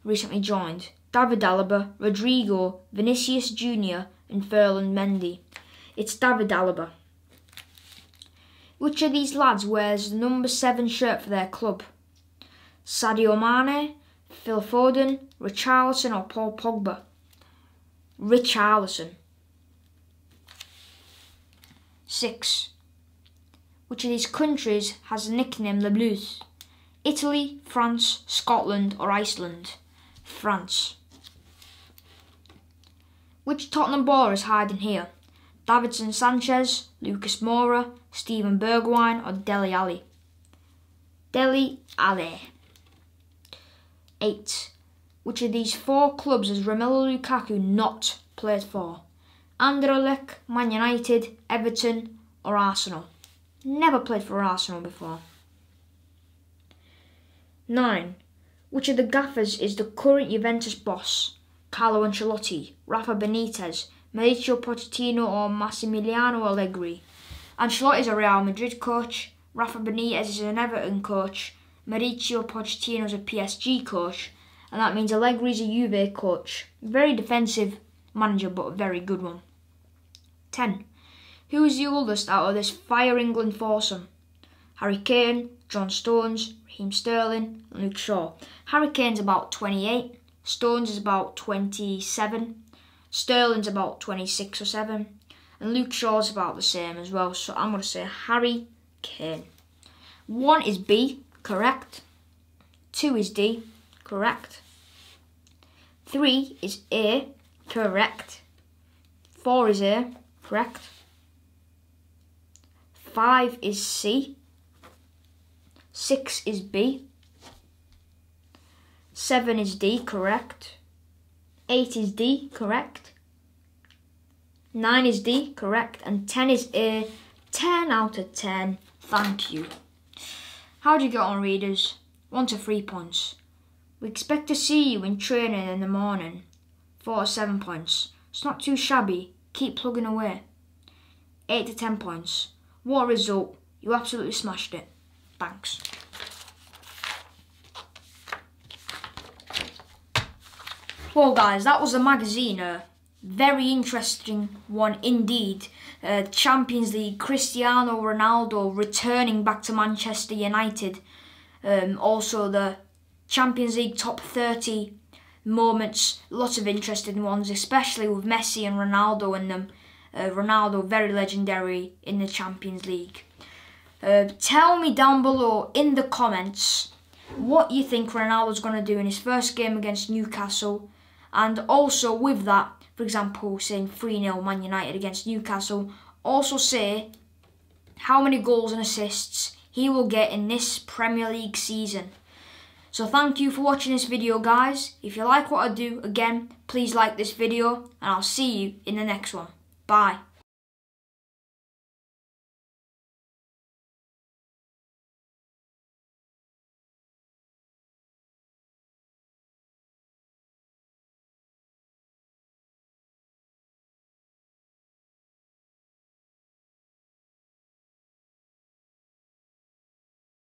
Speaker 1: recently joined? David Alaba, Rodrigo, Vinicius Jr. and Ferland Mendy. It's David Alaba. Which of these lads wears the number 7 shirt for their club? Sadio Mane, Phil Foden, Richarlison or Paul Pogba? Richarlison. 6. Which of these countries has the nickname Le Blues? Italy, France, Scotland or Iceland? France. Which Tottenham baller is hiding here? Davinson Sanchez, Lucas Moura, Steven Bergwijn or Dele Alli? Dele Alli. 8. Which of these 4 clubs has Romelu Lukaku not played for? Anderlecht, Man United, Everton or Arsenal? Never played for Arsenal before. 9. Which of the gaffers is the current Juventus boss? Carlo Ancelotti, Rafa Benitez, Mauricio Pochettino or Massimiliano Allegri? Ancelotti is a Real Madrid coach, Rafa Benitez is an Everton coach, Mauricio Pochettino is a PSG coach, and that means Allegri is a Juve coach. Very defensive manager, but a very good one. 10. Who is the oldest out of this Fire England foursome? Harry Kane, John Stones, Raheem Sterling, and Luke Shaw. Harry Kane's about 28, Stones is about 27, Sterling's about 26 or 7, and Luke Shaw's about the same as well. So I'm going to say Harry Kane. 1 is B, correct. 2 is D, correct. 3 is A, correct. 4 is A, correct. 5 is C. 6 is B. 7 is D, correct. 8 is D, correct. 9 is D, correct. And 10 is A. 10 out of 10. Thank you. How do you get on, readers? 1 to 3 points. We expect to see you in training in the morning. 4 to 7 points. It's not too shabby. Keep plugging away. 8 to 10 points. What a result. You absolutely smashed it. Thanks. Well guys, that was the magazine. Very interesting one indeed. Champions League, Cristiano Ronaldo returning back to Manchester United. Also the Champions League top 30 moments. Lots of interesting ones, especially with Messi and Ronaldo in them. Ronaldo very legendary in the Champions League. Tell me down below in the comments what you think Ronaldo's going to do in his first game against Newcastle, and also with that, for example, saying 3-0 Man United against Newcastle, also say how many goals and assists he will get in this Premier League season. So thank you for watching this video guys. If you like what I do, again, please like this video and I'll see you in the next one. Bye.